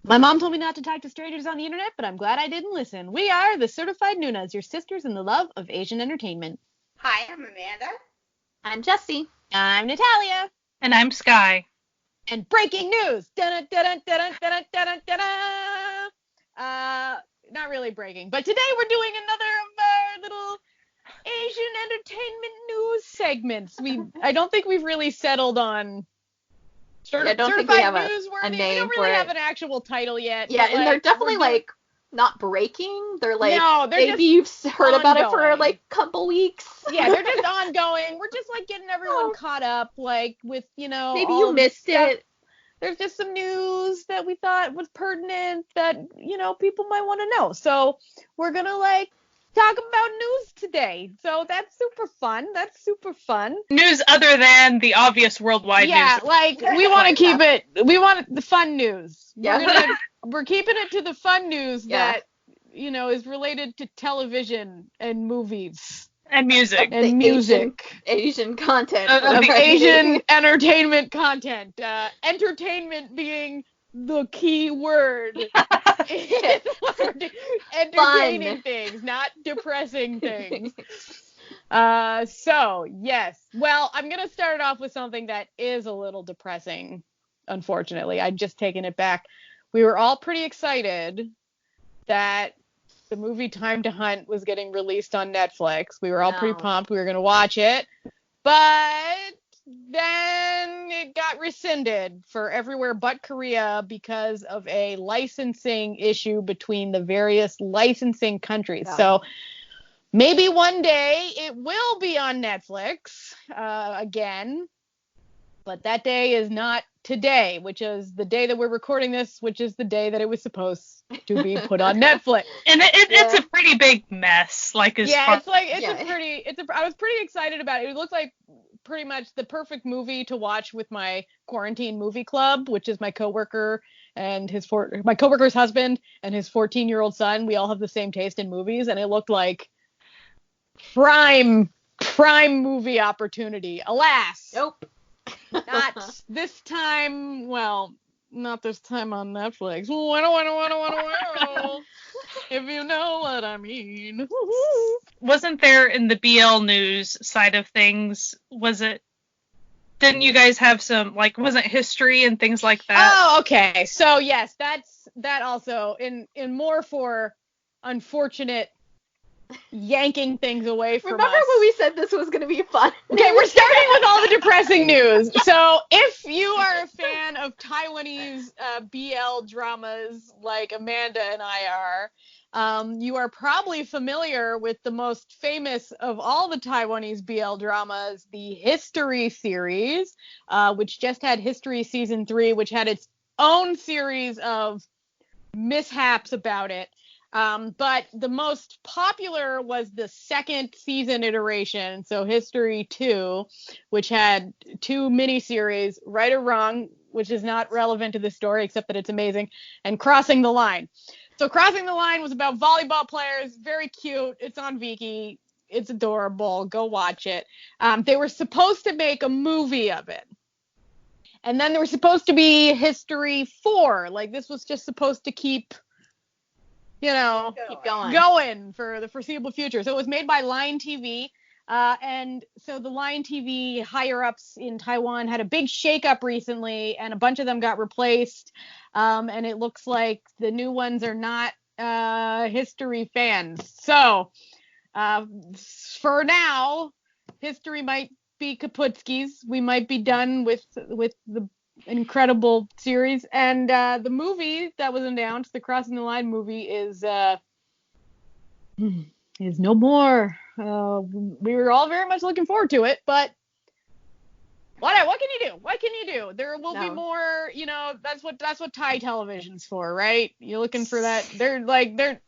My mom told me not to talk to strangers on the internet, but I'm glad I didn't listen. We are the Certified Noonas, your sisters in the love of Asian entertainment. Hi, I'm Amanda. I'm Jessie. I'm Natalia. And I'm Sky. And breaking news! Not really breaking, but today we're doing another of our little Asian entertainment news segments. I don't think we've really settled on I don't think we have a newsworthy. name We don't for really it. have an actual title yet. Yeah, and they're definitely not breaking. They're no, they're maybe you've heard ongoing. about it for a couple weeks. Yeah, they're just ongoing. We're just getting everyone caught up, with maybe you missed it. There's just some news that we thought was pertinent that people might want to know. So we're gonna talk about news today. So that's super fun. News other than the obvious worldwide news. Yeah, we want to keep it. We want the fun news. Yeah. We're keeping it to the fun news that is related to television and movies. And music. And music. Asian content. Of Asian entertainment content. Entertainment being the key word. Entertaining Fun. things, not depressing things. So, yes. Well, I'm going to start off with something that is a little depressing, unfortunately. I've just taken it back. We were all pretty excited that the movie Time to Hunt was getting released on Netflix. We were all pretty pumped. We were going to watch it. But then it got rescinded for everywhere but Korea because of a licensing issue between the various licensing countries. Yeah. So maybe one day it will be on Netflix again. But that day is not today, which is the day that we're recording this, which is the day that it was supposed to be put on Netflix. And it's a pretty big mess. I was pretty excited about it. It looks like pretty much the perfect movie to watch with my quarantine movie club, which is my coworker and my coworker's husband and his 14-year-old son. We all have the same taste in movies, and it looked like prime movie opportunity. Alas. Nope. Not this time. Well, not this time on Netflix. If you know what I mean. Wasn't there in the BL news side of things, didn't you guys have some, wasn't history and things like that? Oh, okay. So, yes, that also, in more for unfortunate yanking things away from us. Remember when we said this was going to be fun? Okay, we're starting with all the depressing news. So if you are a fan of Taiwanese BL dramas like Amanda and I are, you are probably familiar with the most famous of all the Taiwanese BL dramas, the History series, which just had History Season 3, which had its own series of mishaps about it. But the most popular was the second season iteration, so History 2, which had 2 miniseries, Right or Wrong, which is not relevant to the story except that it's amazing, and Crossing the Line. So Crossing the Line was about volleyball players, very cute. It's on Viki. It's adorable. Go watch it. They were supposed to make a movie of it. And then there was supposed to be History 4. This was just supposed to keep going for the foreseeable future. So it was made by Line TV. And so the Line TV higher-ups in Taiwan had a big shakeup recently, and a bunch of them got replaced. And it looks like the new ones are not History fans. So for now, History might be Kaputski's. We might be done with the incredible series, and the movie that was announced, the Crossing the Line movie, is no more. We were all very much looking forward to it, but what can you do? What can you do? There will be more. That's what Thai television's for, right? You're looking for that.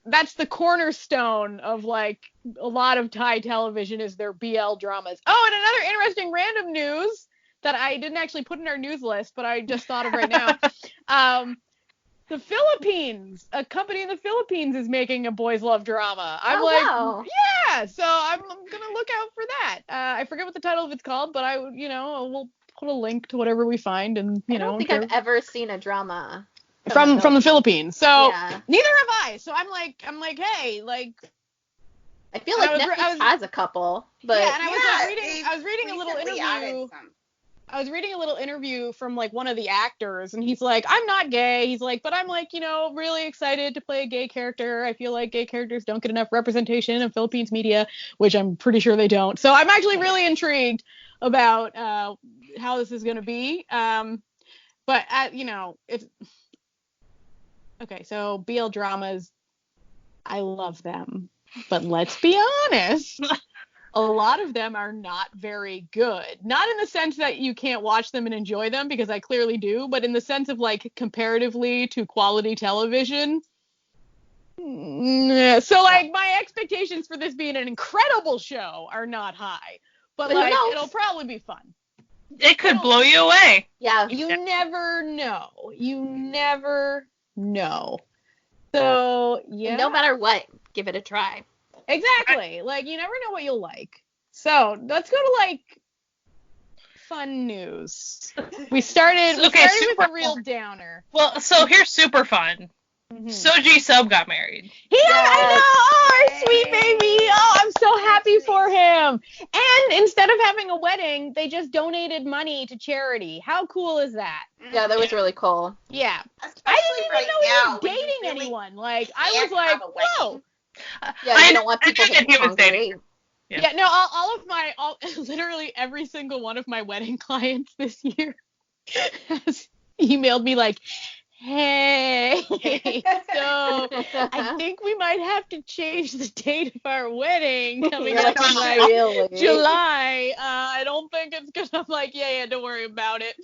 That's the cornerstone of a lot of Thai television is their BL dramas. Oh, and another interesting random news that I didn't actually put in our news list, but I just thought of right now. The Philippines, a company in the Philippines is making a boys love drama. Wow. Yeah, so I'm going to look out for that. I forget what the title of it's called, but we'll put a link to whatever we find. And, I don't think I've ever seen a drama from the Philippines. So neither have I. So I'm like, hey, like. I feel like Netflix has a couple, but yeah, and I was reading a little interview. I was reading a little interview from like one of the actors, and he's like, I'm not gay. He's like, but I'm like, really excited to play a gay character. I feel like gay characters don't get enough representation in Philippines media, which I'm pretty sure they don't. So I'm actually really intrigued about how this is going to be. But it's okay. So BL dramas, I love them, but let's be honest. A lot of them are not very good. Not in the sense that you can't watch them and enjoy them, because I clearly do, but in the sense of like comparatively to quality television. So like my expectations for this being an incredible show are not high, but like it'll probably be fun. It could blow you away. Yeah. You never know. So yeah. And no matter what, give it a try. Exactly. Like, you never know what you'll like. So, let's go to, like, fun news. We started with a real downer. Well, so here's super fun. Mm-hmm. Soji Sub got married. I know! Oh, our sweet baby! Oh, I'm so happy for him! And instead of having a wedding, they just donated money to charity. How cool is that? Yeah, that was really cool. Yeah. I didn't even know he was dating anyone. Like, I was like, whoa! Yeah, I don't want people to congregate. Yeah, no, literally every single one of my wedding clients this year has emailed me like, hey, so I think we might have to change the date of our wedding coming up in like July. I don't think it's good. I'm like, yeah, don't worry about it.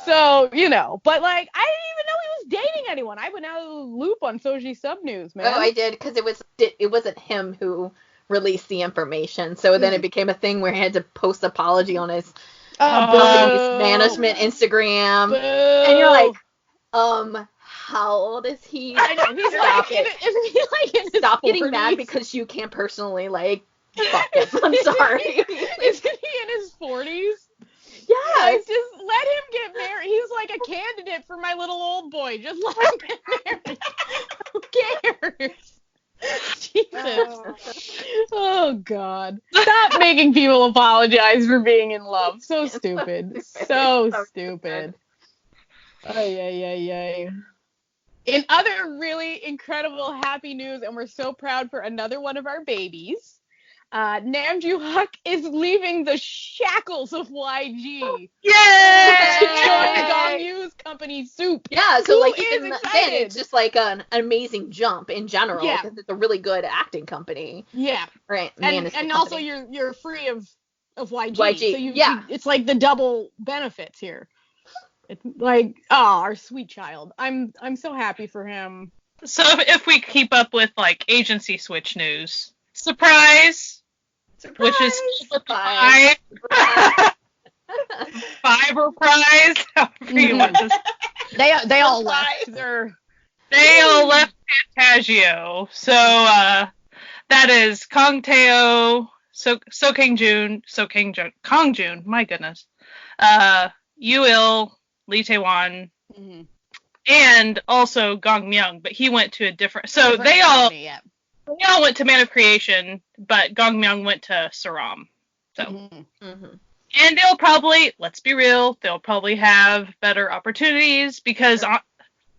So, but like, I didn't even know he was dating anyone. I went out of the loop on Soji Sub news, man. Oh, I did, because it wasn't him who released the information. So then it became a thing where he had to post apology on his building's management Instagram. Boo. And you're like, how old is he? I know, he's Stop like, isn't he like in his Stop 40s? Getting mad because you can't personally, like, fuck him. I'm sorry. Isn't he in his 40s? Yeah. Like, just let him get married. He's like a candidate for my little old boy. Just let him get married. Who cares? Jesus. Oh, God. Stop making people apologize for being in love. So stupid. So stupid. Ay. In other really incredible happy news, and we're so proud for another one of our babies, Nam Joo-hyuk is leaving the shackles of YG. Yay! To join Gong Yoo's company, Soup. Yeah, so like even then it's just like an amazing jump in general, because it's a really good acting company. Yeah. Right. And also you're free of YG. So it's like the double benefits here. It's like, our sweet child. I'm so happy for him. So if we keep up with like agency switch news. Surprise! Which is five reprise. However you want to say. They all left. They all left Fantagio. So that is Kang Tae-oh, So Kang Jun, my goodness. Yu-il, Lee Tae-wan, and also Gong Myung, but he went to a different. So they all. Company, yeah. They all went to Man of Creation, but Gong Myung went to Saram. So, and they'll probably, let's be real, they'll probably have better opportunities because,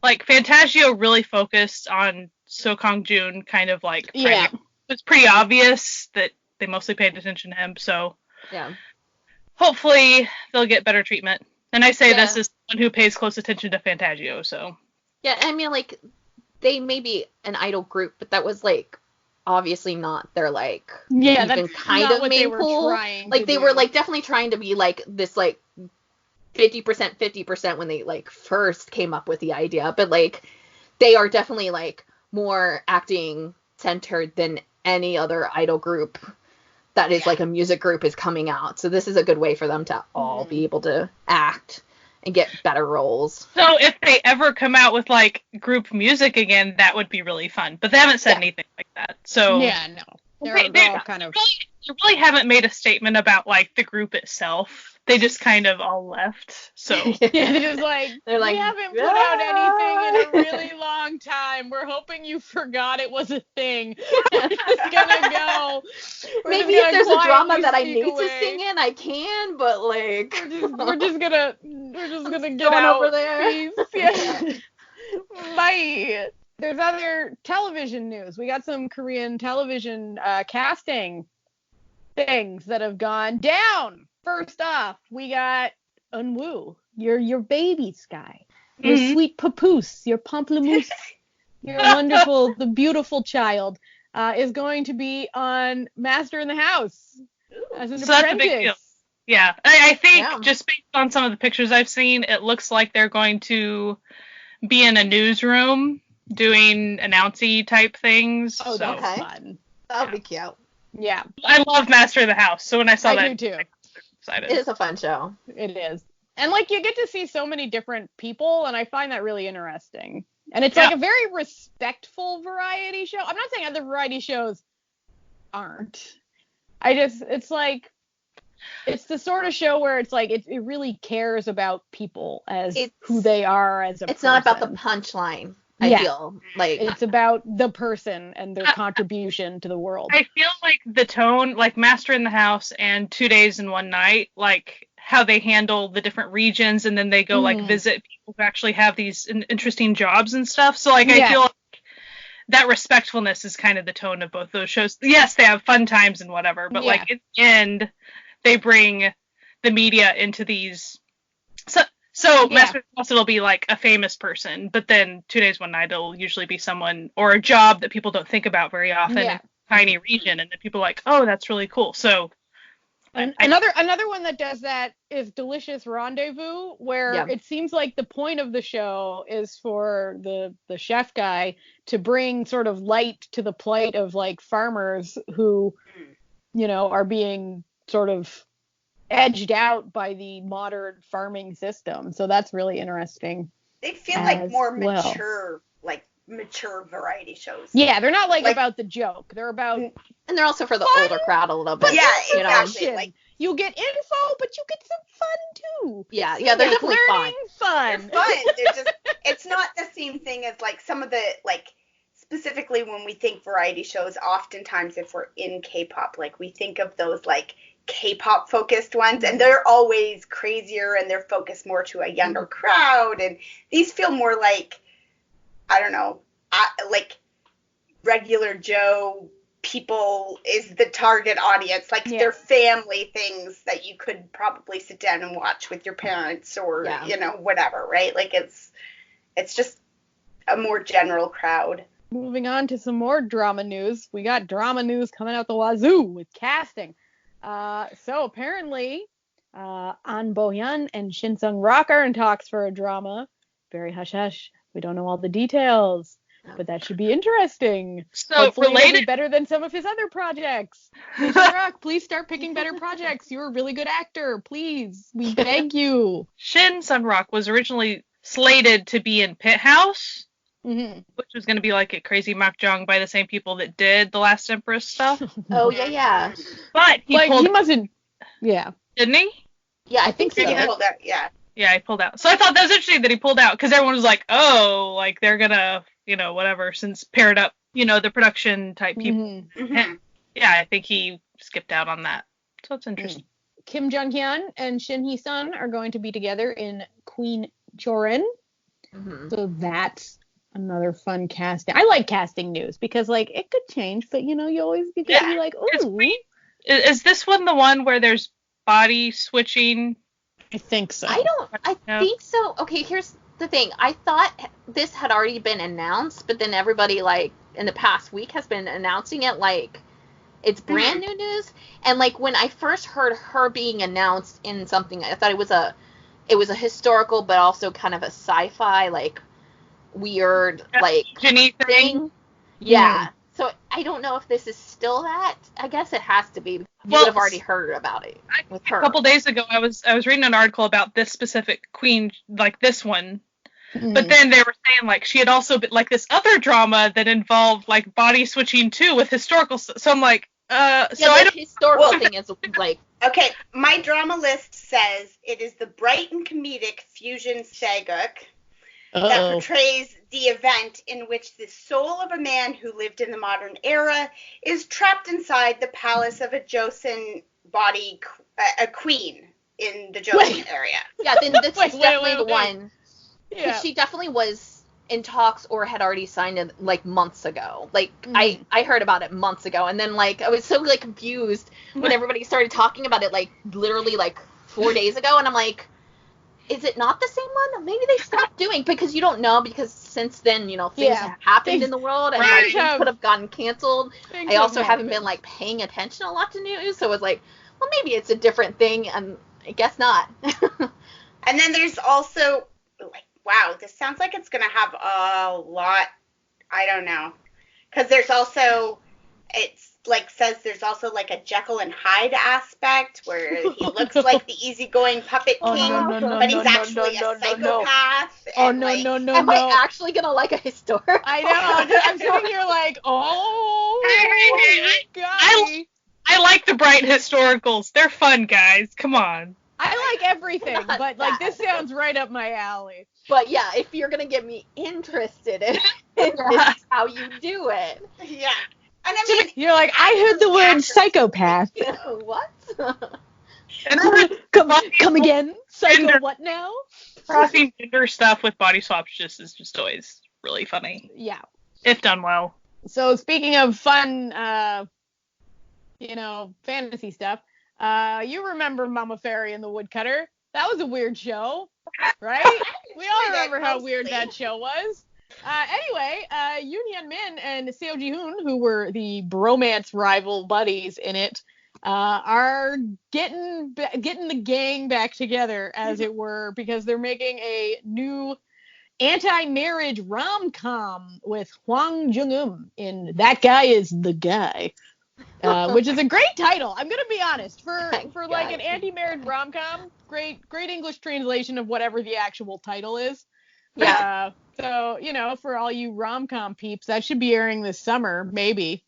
like, Fantagio really focused on So Kang Jun, kind of like, it's pretty obvious that they mostly paid attention to him. So, hopefully they'll get better treatment. And I say this as someone who pays close attention to Fantagio. So, yeah, I mean, like, they may be an idol group, but that was like obviously not their like that's kind of main pool. Like they were like definitely trying to be like this like 50% when they like first came up with the idea, but like they are definitely like more acting centered than any other idol group that is like a music group is coming out. So this is a good way for them to all be able to act and get better roles. So if they ever come out with like group music again, that would be really fun. But they haven't said anything like that. So yeah, no, they're all kind of. They really haven't made a statement about like the group itself. they just kind of all left. So yeah, they're just like, we haven't put out anything in a really long time. We're hoping you forgot it was a thing. We're just gonna go. Maybe if there's a drama that I need to sing in, I can. But like, we're just gonna get out over there. Peace. Yeah. Bye. There's other television news. We got some Korean television casting things that have gone down. First off, we got Eunwoo, your baby Sky, your sweet papoose, your pamplemousse, your wonderful, the beautiful child, is going to be on Master in the House as an apprentice. That's a big deal. Yeah, I think just based on some of the pictures I've seen, it looks like they're going to be in a newsroom doing announcy type things. Oh, that's fun. That'll be cute. Yeah. I love Master of the House, so when I saw that, I do too. Excited. It is a fun show. It is. And like you get to see so many different people, and I find that really interesting. And it's like a very respectful variety show. I'm not saying other variety shows aren't. It's like, it's the sort of show where it's like, it really cares about people as who they are as a person. It's not about the punchline. I feel like it's about the person and their contribution to the world. I feel like the tone, like Master in the House and 2 Days and One Night, like how they handle the different regions, and then they go like visit people who actually have these interesting jobs and stuff. So like I feel like that respectfulness is kind of the tone of both those shows. Yes, they have fun times and whatever, but like at the end, they bring the media into these. So Master of the House, it'll be like a famous person, but then 2 Days, One Night, it'll usually be someone or a job that people don't think about very often in a tiny region, and then people are like, oh, that's really cool. So another one that does that is Delicious Rendezvous, where it seems like the point of the show is for the chef guy to bring sort of light to the plight of like farmers who, are being sort of edged out by the modern farming system. So that's really interesting. They feel like more mature, mature variety shows. Yeah, they're not like about the joke. They're about, and they're also for the older crowd a little bit. Yeah, exactly. Like, you get info, but you get some fun too. Yeah, they're definitely fun. They're fun. They're just, it's not the same thing as like some of the like. Specifically when we think variety shows, oftentimes if we're in K-pop, like we think of those like K-pop focused ones, and they're always crazier and they're focused more to a younger crowd, and these feel more like, I don't know, like regular Joe people is the target audience, like they're family things that you could probably sit down and watch with your parents or whatever, right? Like it's just a more general crowd. Moving on to some more drama news. We got drama news coming out the wazoo with casting. So apparently, An Bo-hyun and Shin Sung-rak are in talks for a drama. Very hush-hush. We don't know all the details, but that should be interesting. So hopefully it'll be better than some of his other projects. Shin Sung-rak, please start picking better projects. You're a really good actor. Please, we beg you. Shin Sung-rak was originally slated to be in Pit House. Which was going to be like a crazy Makjong by the same people that did The Last Empress stuff. Oh, yeah. But he mustn't. Yeah. Didn't he? Yeah, I think so. He pulled out, Yeah, he pulled out. So I thought that was interesting that he pulled out, because everyone was like, oh, like they're going to, whatever, since paired up, the production type people. Yeah, I think he skipped out on that. So it's interesting. Kim Jong-hyun and Shin Hee-sun are going to be together in Queen Chorin. So that's another fun casting. I like casting news because like it could change, but you always get to be like, ooh. Is this one the one where there's body switching? I think so. I think so. Okay, here's the thing. I thought this had already been announced, but then everybody like in the past week has been announcing it like it's brand new news. And like when I first heard her being announced in something, I thought it was a historical but also kind of a sci-fi like weird like Jenny thing. Yeah. So I don't know if this is still that. I guess it has to be. You would have already heard about it with her. A couple days ago I was reading an article about this specific queen, like this one. But then they were saying like she had also been like this other drama that involved like body switching too with historical. So I'm like, The historical thing is like. Okay, my drama list says it is the bright and comedic fusion sageuk that portrays the event in which the soul of a man who lived in the modern era is trapped inside the palace of a Joseon body, a queen in the Joseon area. Yeah, then this is definitely the one. Because she definitely was in talks or had already signed it like months ago. Like I heard about it months ago, and then like I was so like confused when everybody started talking about it like literally like 4 days ago, and I'm like, is it not the same one? Maybe they stopped doing, because you don't know, because since then, you know, things have happened in the world, and like things could have gotten canceled. I also haven't been like paying attention a lot to news, so it was like, well, maybe it's a different thing, and I guess not. And then there's also like, wow, this sounds like it's going to have a lot, I don't know. Because there's also, it's like says there's also like a Jekyll and Hyde aspect where he looks like the easygoing puppet king, but he's actually a psychopath. Am I actually going to like a historical? I know. I'm sitting here like, I like the bright historicals. They're fun, guys. Come on. I like everything, but like this sounds right up my alley. But yeah, if you're gonna get me interested in this is how you do it. Yeah. And I mean, you're like, I heard the word psychopath. What? Come again? Psycho what now? Crossing gender stuff with body swaps is just always really funny. Yeah. If done well. So speaking of fun, fantasy stuff. You remember Mama Fairy and the Woodcutter? That was a weird show, right? We all remember how weird that show was. Anyway, Yoon Hyun Min and Seo Ji Hoon, who were the bromance rival buddies in it, are getting the gang back together, as it were, because they're making a new anti-marriage rom-com with Hwang Jung-eum in That Guy Is the Guy. Which is a great title. I'm gonna be honest. For like an anti-marriage rom-com, great English translation of whatever the actual title is. Yeah. So for all you rom-com peeps, that should be airing this summer, maybe.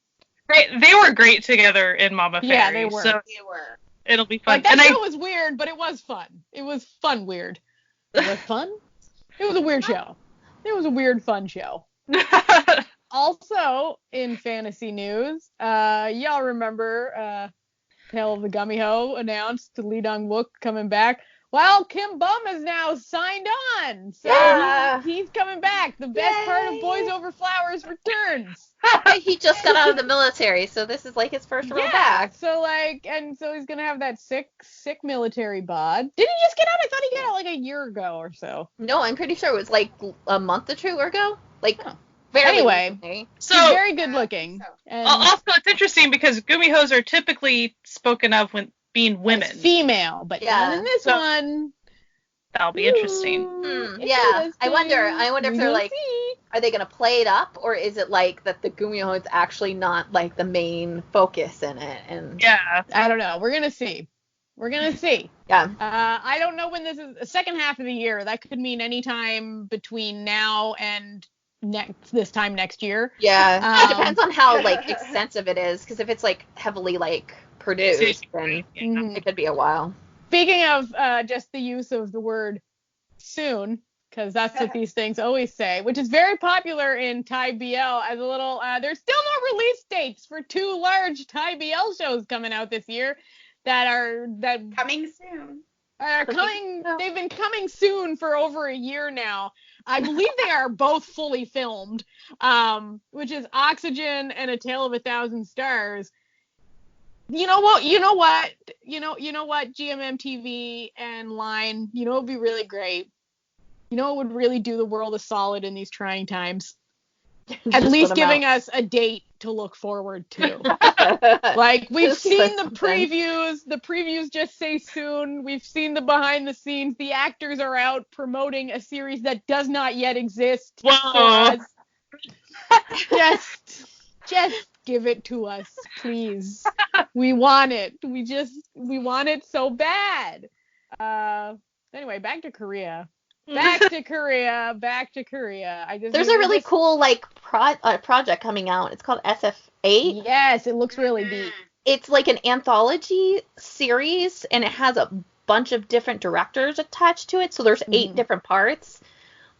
They were great together in Mama Fairy. Yeah, they were. So they were. It'll be fun. Like, that show was weird, but it was fun. It was fun weird. It was fun. It was a weird show. It was a weird fun show. Also, in fantasy news, y'all remember Tale of the Gummy Hoe announced Lee Dong-wook coming back. Well, Kim Bum is now signed on, so he's coming back. The best part of Boys Over Flowers returns. He just got out of the military, so this is like his first role back. So he's gonna have that sick military bod. Did he just get out? I thought he got out like a year ago or so. No, I'm pretty sure it was like a month or two ago. Anyway, so he's very good looking. And also, it's interesting because Gumihos are typically spoken of when being women. Female, but not in this one. That'll be interesting. Yeah, I wonder if they're like, are they gonna play it up, or is it like that the Gumiho is actually not like the main focus in it? And yeah, I don't know. We're gonna see. Yeah. I don't know when this is. The second half of the year. That could mean any time between now and this time next year. Yeah. It depends on how like extensive it is, because if it's like heavily like produced, then it could be a while. Speaking of just the use of the word soon, because that's what these things always say, which is very popular in Thai BL as a little, there's still no release dates for 2 large Thai BL shows coming out this year that coming soon. They've been coming soon for over a year now. I believe they are both fully filmed, which is Oxygen and A Tale of a Thousand Stars. You know what, GMM TV and Line, it would be really great. It would really do the world a solid in these trying times. At least giving us a date to look forward to. Like, we've seen the previews. The previews just say soon. We've seen the behind the scenes. The actors are out promoting a series that does not yet exist. Whoa. Just give it to us, please. We want it. We want it so bad. Anyway, back to Korea. There's a really cool like project coming out. It's called SF8. Yes, it looks really deep. it's like an anthology series, and it has a bunch of different directors attached to it. So there's 8 different parts,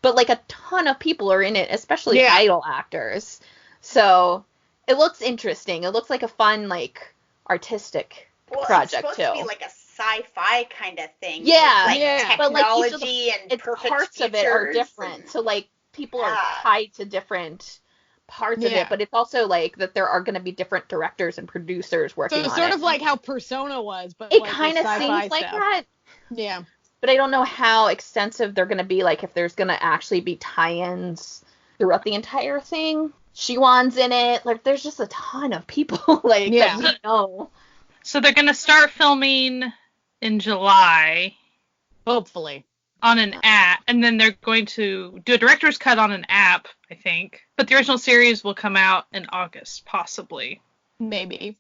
but like a ton of people are in it, especially idol actors. So it looks interesting. It looks like a fun, like, artistic project, it's supposed to be like a sci-fi kind of thing. Yeah, with, like, technology and perfect parts of it are different. So, like, people are tied to different parts of it, but it's also, like, that there are going to be different directors and producers working on it. So sort of like how Persona was, but it like kind of seems like that. Yeah. But I don't know how extensive they're going to be, like, if there's going to actually be tie-ins throughout the entire thing. Shiwan's in it. Like, there's just a ton of people, like, that we know. So they're going to start filming in July. Hopefully. On an app. And then they're going to do a director's cut on an app, I think. But the original series will come out in August, possibly. Maybe.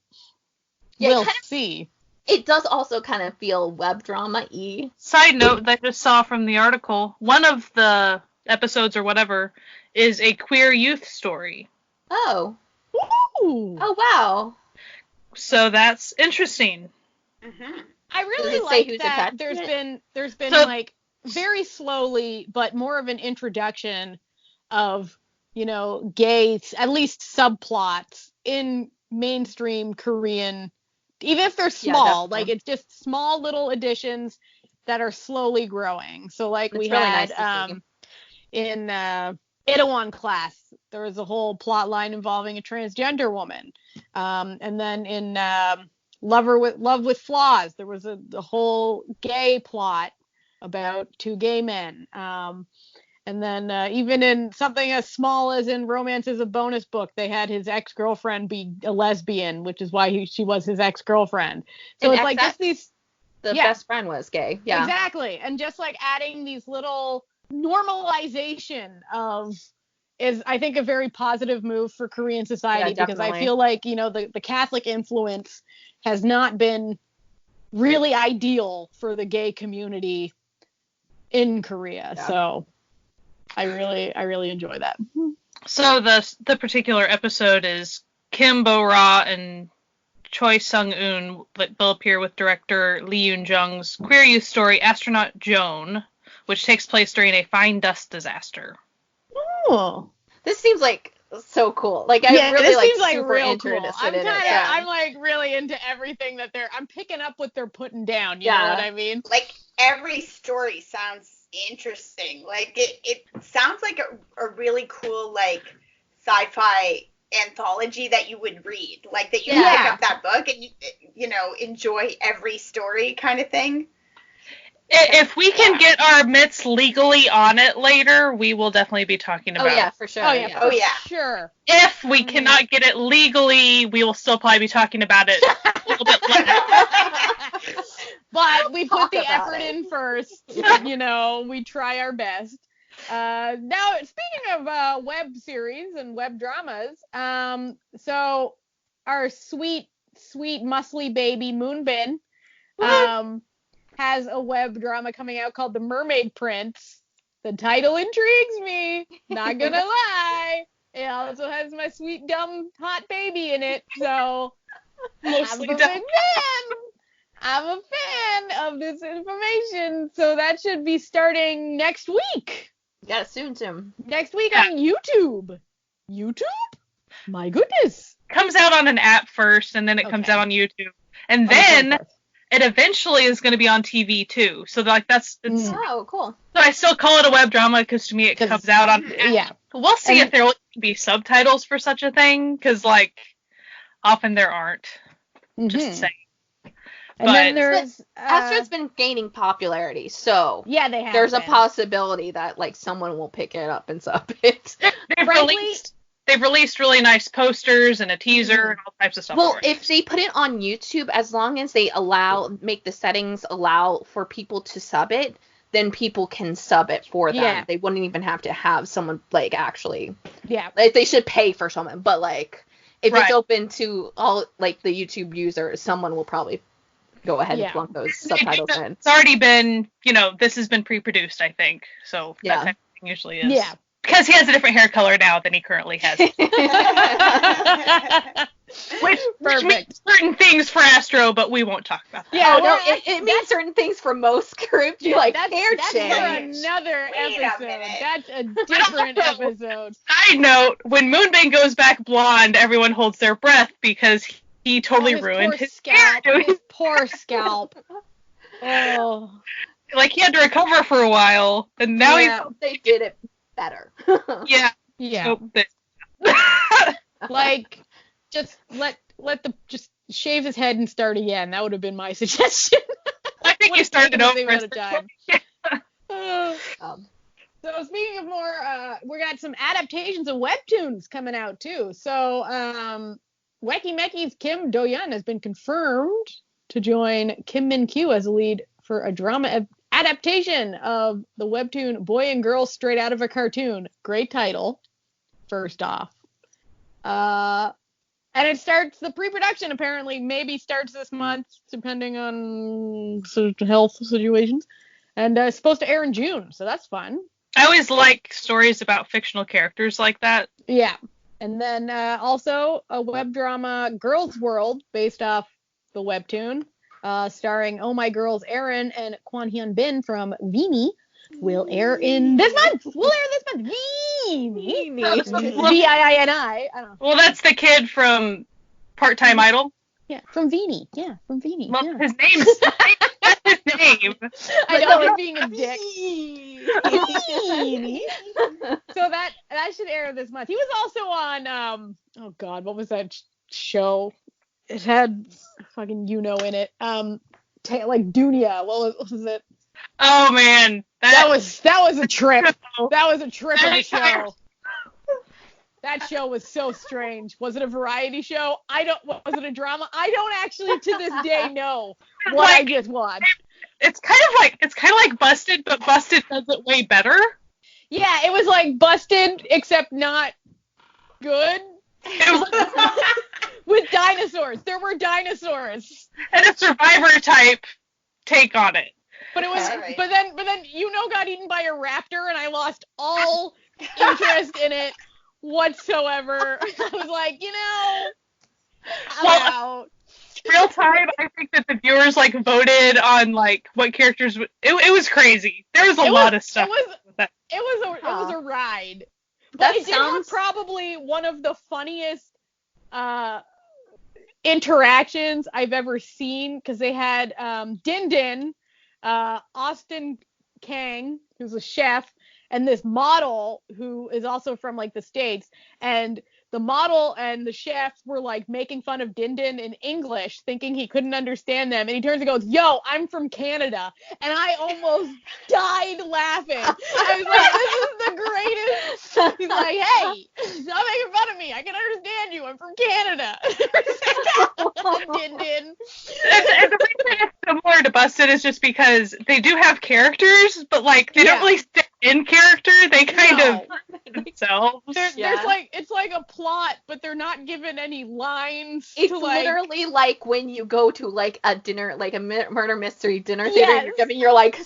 Yeah, we'll see. It does also kind of feel web drama-y. Side note that I just saw from the article, one of the episodes or whatever is a queer youth story. Oh. Ooh. Oh, wow. So that's interesting. Mm-hmm. I really like that there's been so, like very slowly, but more of an introduction of, you know, gay, at least subplots in mainstream Korean, even if they're small, like it's just small little additions that are slowly growing. So like we really had nice in Itaewon Class, there was a whole plot line involving a transgender woman. And then in Love with Flaws, there was a whole gay plot about 2 gay men. And then even in something as small as in Romance is a Bonus Book, they had his ex-girlfriend be a lesbian, which is why she was his ex-girlfriend. So and it's like just these... The best friend was gay. Yeah. Exactly. And just like adding these little normalization of is, I think, a very positive move for Korean society, because I feel like, you know, the Catholic influence has not been really ideal for the gay community in Korea. Yeah. So I really enjoy that. So the particular episode is Kim Bo-ra and Choi Sung-eun will appear with director Lee Yoon-jung's queer youth story Astronaut Joan, which takes place during a fine dust disaster. Oh. This seems like so cool. Like, I really like super real interested cool. in it. I'm like really into everything that I'm picking up what they're putting down. You know what I mean? Like, every story sounds interesting. Like, it sounds like a really cool, like, sci-fi anthology that you would read. Like, that you pick up that book and you know, enjoy every story kind of thing. If we can get our mitts legally on it later, we will definitely be talking about it. Oh, yeah, for sure. Oh, yeah. Sure. If we cannot get it legally, we will still probably be talking about it a little bit later. But we put the effort in first. You know, we try our best. Now, speaking of web series and web dramas, so our sweet, muscly baby Moonbin, has a web drama coming out called The Mermaid Prince. The title intrigues me, not gonna lie. It also has my sweet, dumb, hot baby in it, so mostly I'm a big fan. I'm a fan of this information, so that should be starting next week. Yeah, soon, Tim. Next week on YouTube. YouTube? My goodness. Comes out on an app first, and then it comes out on YouTube. And then it eventually is going to be on TV too. So like it's oh, cool. So I still call it a web drama because to me it comes out on an app. Yeah. We'll see if there will be subtitles for such a thing, because like often there aren't. Just saying. And then there's Astro's been gaining popularity, so they have. There's a possibility that like someone will pick it up and sub it. They've released really nice posters and a teaser and all types of stuff. Well, if they put it on YouTube, as long as they make the settings allow for people to sub it, then people can sub it for them. Yeah. They wouldn't even have to have someone like actually. Yeah. Like, they should pay for someone, but like if it's open to all like the YouTube users, someone will probably go ahead and plunk those subtitles in. It's already been, this has been pre-produced, I think. So that type of thing usually is. Yeah. Because he has a different hair color now than he currently has. Which means certain things for Astro, but we won't talk about that. Yeah, no, it means certain things for most groups. You're like, that's for another episode. That's a different episode. Side note, when Moonbin goes back blonde, everyone holds their breath because he totally ruined his scalp. His poor scalp. Oh. Like, he had to recover for a while, and now they did it better. Yeah. Like, just just shave his head and start again. That would have been my suggestion. I think you started over at a time. So speaking of more, we got some adaptations of webtoons coming out too. So Wacky Mecky's Kim Do-yeon has been confirmed to join Kim Min-kyu as a lead for a drama adaptation of the webtoon Boy and Girl Straight Out of a Cartoon. Great title, first off. And it starts, the pre-production apparently maybe starts this month, depending on health situations. And it's supposed to air in June, so that's fun. I always like stories about fictional characters like that. Yeah. And then also a web drama, Girls World, based off the webtoon, starring Oh My Girls Erin and Kwon Hyun Bin from Vini, will air in this month. Vini. V-I-I-N-I. I don't know. Well, that's the kid from Part-Time Idol. Yeah, from Vini. Yeah, from Vini. Well, yeah. His name's that's his name. I know, like being a dick. So that should air this month. He was also on oh god, what was that show? It had fucking in it. Like Dunia. What was it? Oh man, that was a trip. That was a trip of a show. That show was so strange. Was it a variety show? Was it a drama? I don't actually to this day know what I just watched. It's kind of like Busted, but Busted does it way better. Yeah, it was like Busted, except not good. It was with dinosaurs. There were dinosaurs. And a Survivor type take on it. But it was, right. but then got eaten by a raptor, and I lost all interest in it whatsoever. I was like, I'm out. Real time, I think that the viewers voted on what characters. It was crazy. There was a lot of stuff. It was a ride. But it sounds probably one of the funniest interactions I've ever seen, because they had Din Din, Austin Kang, who's a chef, and this model who is also from the States, and the model and the chef were making fun of Din Din in English, thinking he couldn't understand them, and he turns and goes, "Yo, I'm from Canada," and I almost died laughing. I was like, "This is the greatest." He's like, "Hey, stop making fun of me. I can understand you. I'm from Canada." Din Din. And the reason it's similar to Busted is just because they do have characters, but they don't really stay in character. They kind of themselves. There's it's like a plot, but they're not given any lines. It's literally like when you go to a dinner, a murder mystery dinner theater. Yes. You're giving your what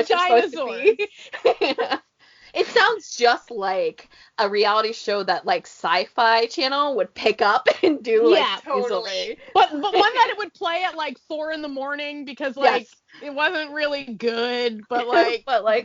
you're supposed to be. It sounds just like a reality show that Sci-Fi Channel would pick up and do totally. But one that it would play at 4 a.m. because it wasn't really good, but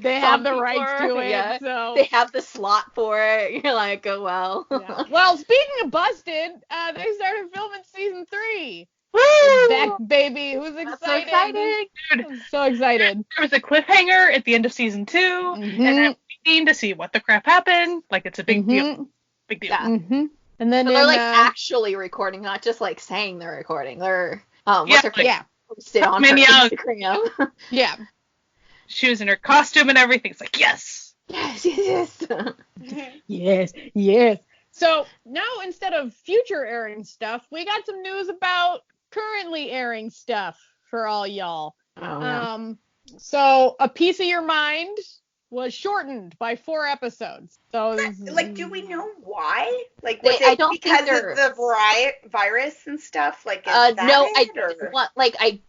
they have the rights to it, so they have the slot for it. You're like, oh well. Yeah. Well, speaking of Busted, they started filming season 3. Woo! Back, baby. Who's excited? So excited. Dude, I'm so excited. There was a cliffhanger at the end of season 2, and I'm waiting to see what the crap happened. It's a big deal. Big deal. Yeah. Mm-hmm. And then they're actually recording, not just saying they're recording. They're posted on her Instagram. Yeah. She was in her costume and everything. It's yes. Yes. So now instead of future airing stuff, we got some news about currently airing stuff for all y'all. Oh, yeah. So A Piece of Your Mind was shortened by 4 episodes. So do we know why? Was it because of the virus and stuff? No, I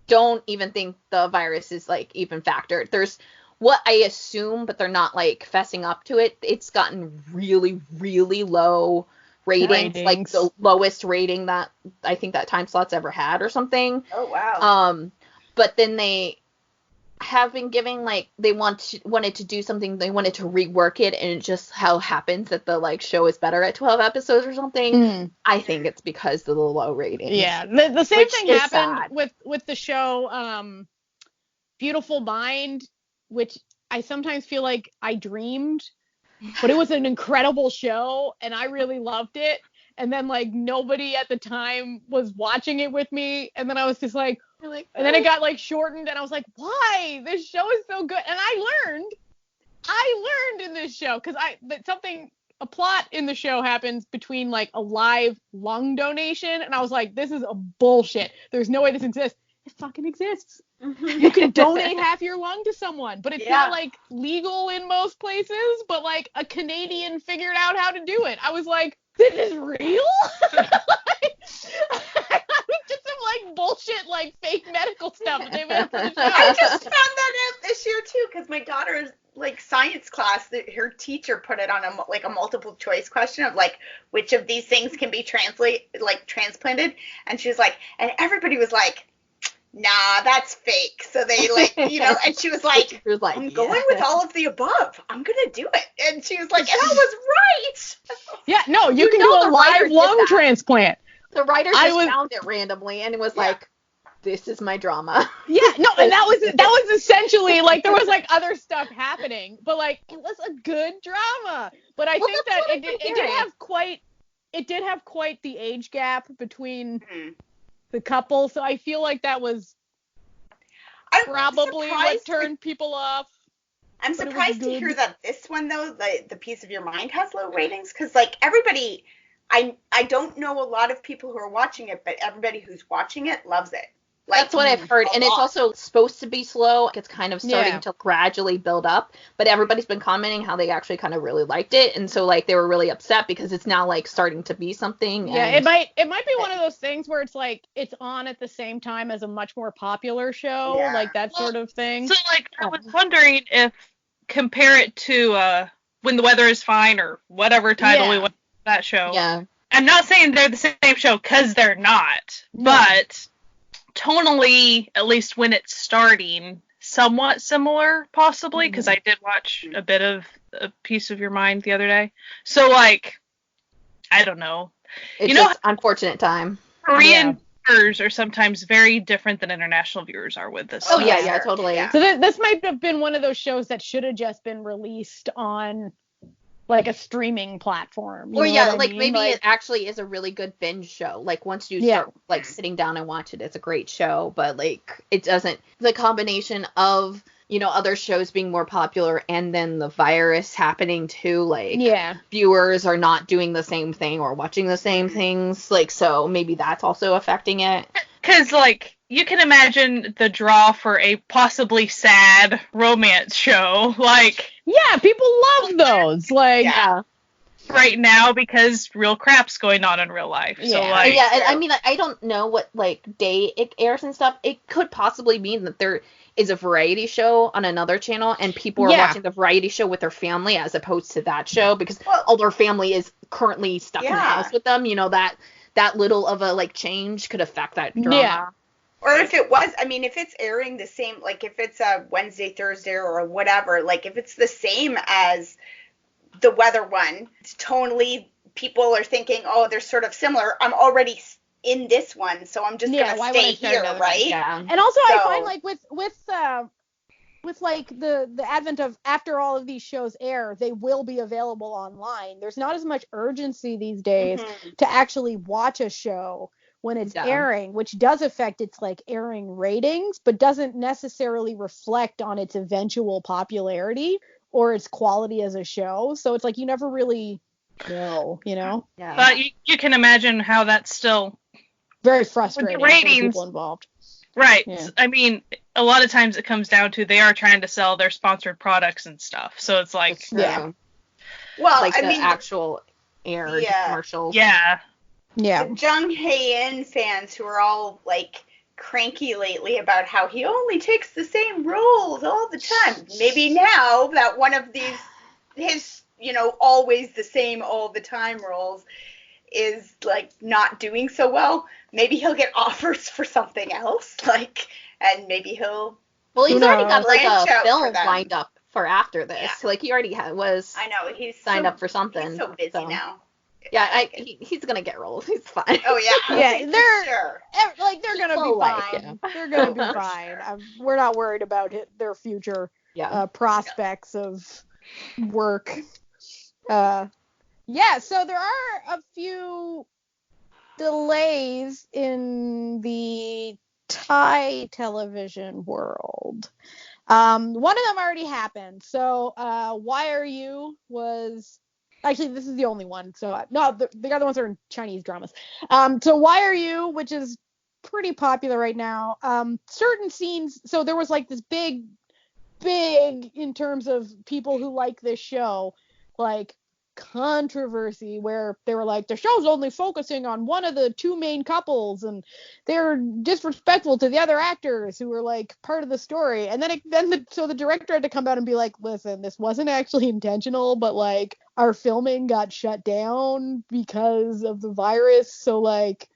don't even think the virus is even factored. There's what I assume, but they're not fessing up to it. It's gotten really, really low ratings, like the lowest rating that I think that time slot's ever had or something. Oh wow. But then they have been giving, like, they wanted to do something, they wanted to rework it, and it just how happens that the, like, show is better at 12 episodes or something. I think it's because of the low ratings. Yeah, the same thing happened with the show Beautiful Mind, which I sometimes feel like I dreamed, but it was an incredible show and I really loved it. And then, like, nobody at the time was watching it with me, and then I was just like, and then it got, like, shortened, and I was like, why? This show is so good. And I learned in this show, because a plot in the show happens between, like, a live lung donation, and I was like, this is a bullshit. There's no way this exists. It fucking exists. You can donate half your lung to someone, but it's not, like, legal in most places, but, like, a Canadian figured out how to do it. I was like, this is real? Just some, like, bullshit, like, fake medical stuff that they made for the show. I just found that out this year too, because my daughter's, like, science class, her teacher put it on a multiple choice question of, like, which of these things can be transplanted, and she was like, and everybody was like, nah, that's fake. So they, like, you know, and she was like, I'm going with all of the above. I'm going to do it. And she was like, and I was right. Yeah, no, you can do a live lung transplant. The writer just found it randomly, and it was like, this is my drama. Yeah, no, and that was essentially, like, there was, like, other stuff happening, but, like, it was a good drama. But I think that it did have quite the age gap between the couple, so I feel like that was probably what turned people off. I'm surprised to hear that this one, though, the Piece of Your Mind, has low ratings, because, like, everybody, I don't know a lot of people who are watching it, but everybody who's watching it loves it. Like, that's what I've heard, and it's also supposed to be slow. It's kind of starting to gradually build up, but everybody's been commenting how they actually kind of really liked it, and so, like, they were really upset because it's now, like, starting to be something. Yeah, it might be one of those things where it's like it's on at the same time as a much more popular show, like that sort of thing. So, like, I was wondering if compare it to When the Weather is Fine or whatever title we went to that show. Yeah. I'm not saying they're the same show, because they're not, but tonally, at least when it's starting, somewhat similar, possibly, because I did watch a bit of A Piece of Your Mind the other day. So, like, I don't know. It's just unfortunate time. Korean viewers are sometimes very different than international viewers are with this. Oh, yeah, totally. Yeah. So this might have been one of those shows that should have just been released on, like, a streaming platform. Or maybe it actually is a really good binge show. Like, once you start, like, sitting down and watch it, it's a great show. But, like, it doesn't, the combination of, you know, other shows being more popular and then the virus happening too, like, viewers are not doing the same thing or watching the same things. Like, so maybe that's also affecting it. Because, like, you can imagine the draw for a possibly sad romance show. Like, yeah, people love those. Like, right now, because real crap's going on in real life. So, like, and I mean, I don't know what, like, day it airs and stuff. It could possibly mean that there is a variety show on another channel and people are watching the variety show with their family as opposed to that show, because all their family is currently stuck in the house with them. You know, that little of a, like, change could affect that drama. Yeah. Or if it was, I mean, if it's airing the same, like, if it's a Wednesday, Thursday, or whatever, like, if it's the same as the weather one, tonally, people are thinking, oh, they're sort of similar. I'm already in this one, so I'm just going to stay here, right? Yeah. And also, I find, like, with like the advent of, after all of these shows air, they will be available online. There's not as much urgency these days to actually watch a show when it's airing, which does affect its, like, airing ratings, but doesn't necessarily reflect on its eventual popularity or its quality as a show. So it's like you never really know, you know? Yeah. But you can imagine how that's still very frustrating for the ratings, for people involved. Right. Yeah. I mean, a lot of times it comes down to they are trying to sell their sponsored products and stuff. So it's like, well, like, I the mean, actual aired commercials. Yeah. Yeah. The Jung Hae-in fans who are all, like, cranky lately about how he only takes the same roles all the time. Maybe now that one of these, his, you know, always the same all the time roles is like not doing so well, maybe he'll get offers for something else, like, and maybe he'll. Well, he's already got like branch a out film for them. lined up for after this. Yeah. Like he already was. I know he's signed up for something. He's so busy now. Yeah, he's gonna get roles. He's fine. Oh yeah, yeah, they're sure. Like they're gonna be fine. They're gonna be fine. We're not worried about their future prospects of work. Yeah, so there are a few delays in the Thai television world. One of them already happened. So, Why Are You was actually, this is the only one. So, no, the other ones are in Chinese dramas. So Why Are You, which is pretty popular right now. Certain scenes. So there was like this big in terms of people who like this show, like controversy where they were like, the show's only focusing on one of the two main couples and they're disrespectful to the other actors who were like part of the story. And then so the director had to come out and be like, listen, this wasn't actually intentional, but like our filming got shut down because of the virus, so like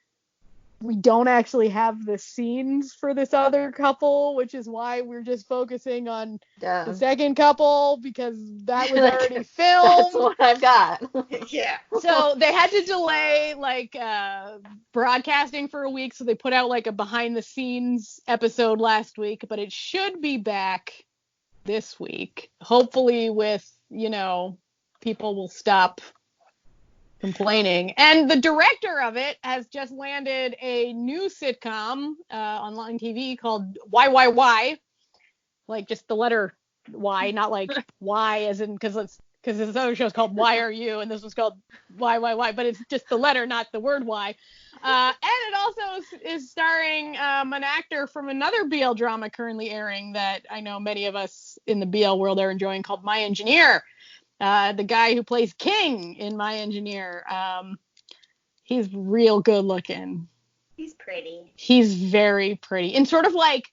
we don't actually have the scenes for this other couple, which is why we're just focusing on the second couple because that was already filmed. That's what I've got. Yeah. So they had to delay like broadcasting for a week, so they put out like a behind the scenes episode last week, but it should be back this week. Hopefully with, people will stop complaining. And the director of it has just landed a new sitcom online TV called Why, like just the letter Y, not like Y as in because this other show is called Why Are You and this was called Why, but it's just the letter, not the word Y. And it also is starring an actor from another BL drama currently airing that I know many of us in the BL world are enjoying called My Engineer. The guy who plays King in My Engineer. He's real good looking. He's pretty. He's very pretty. And sort of like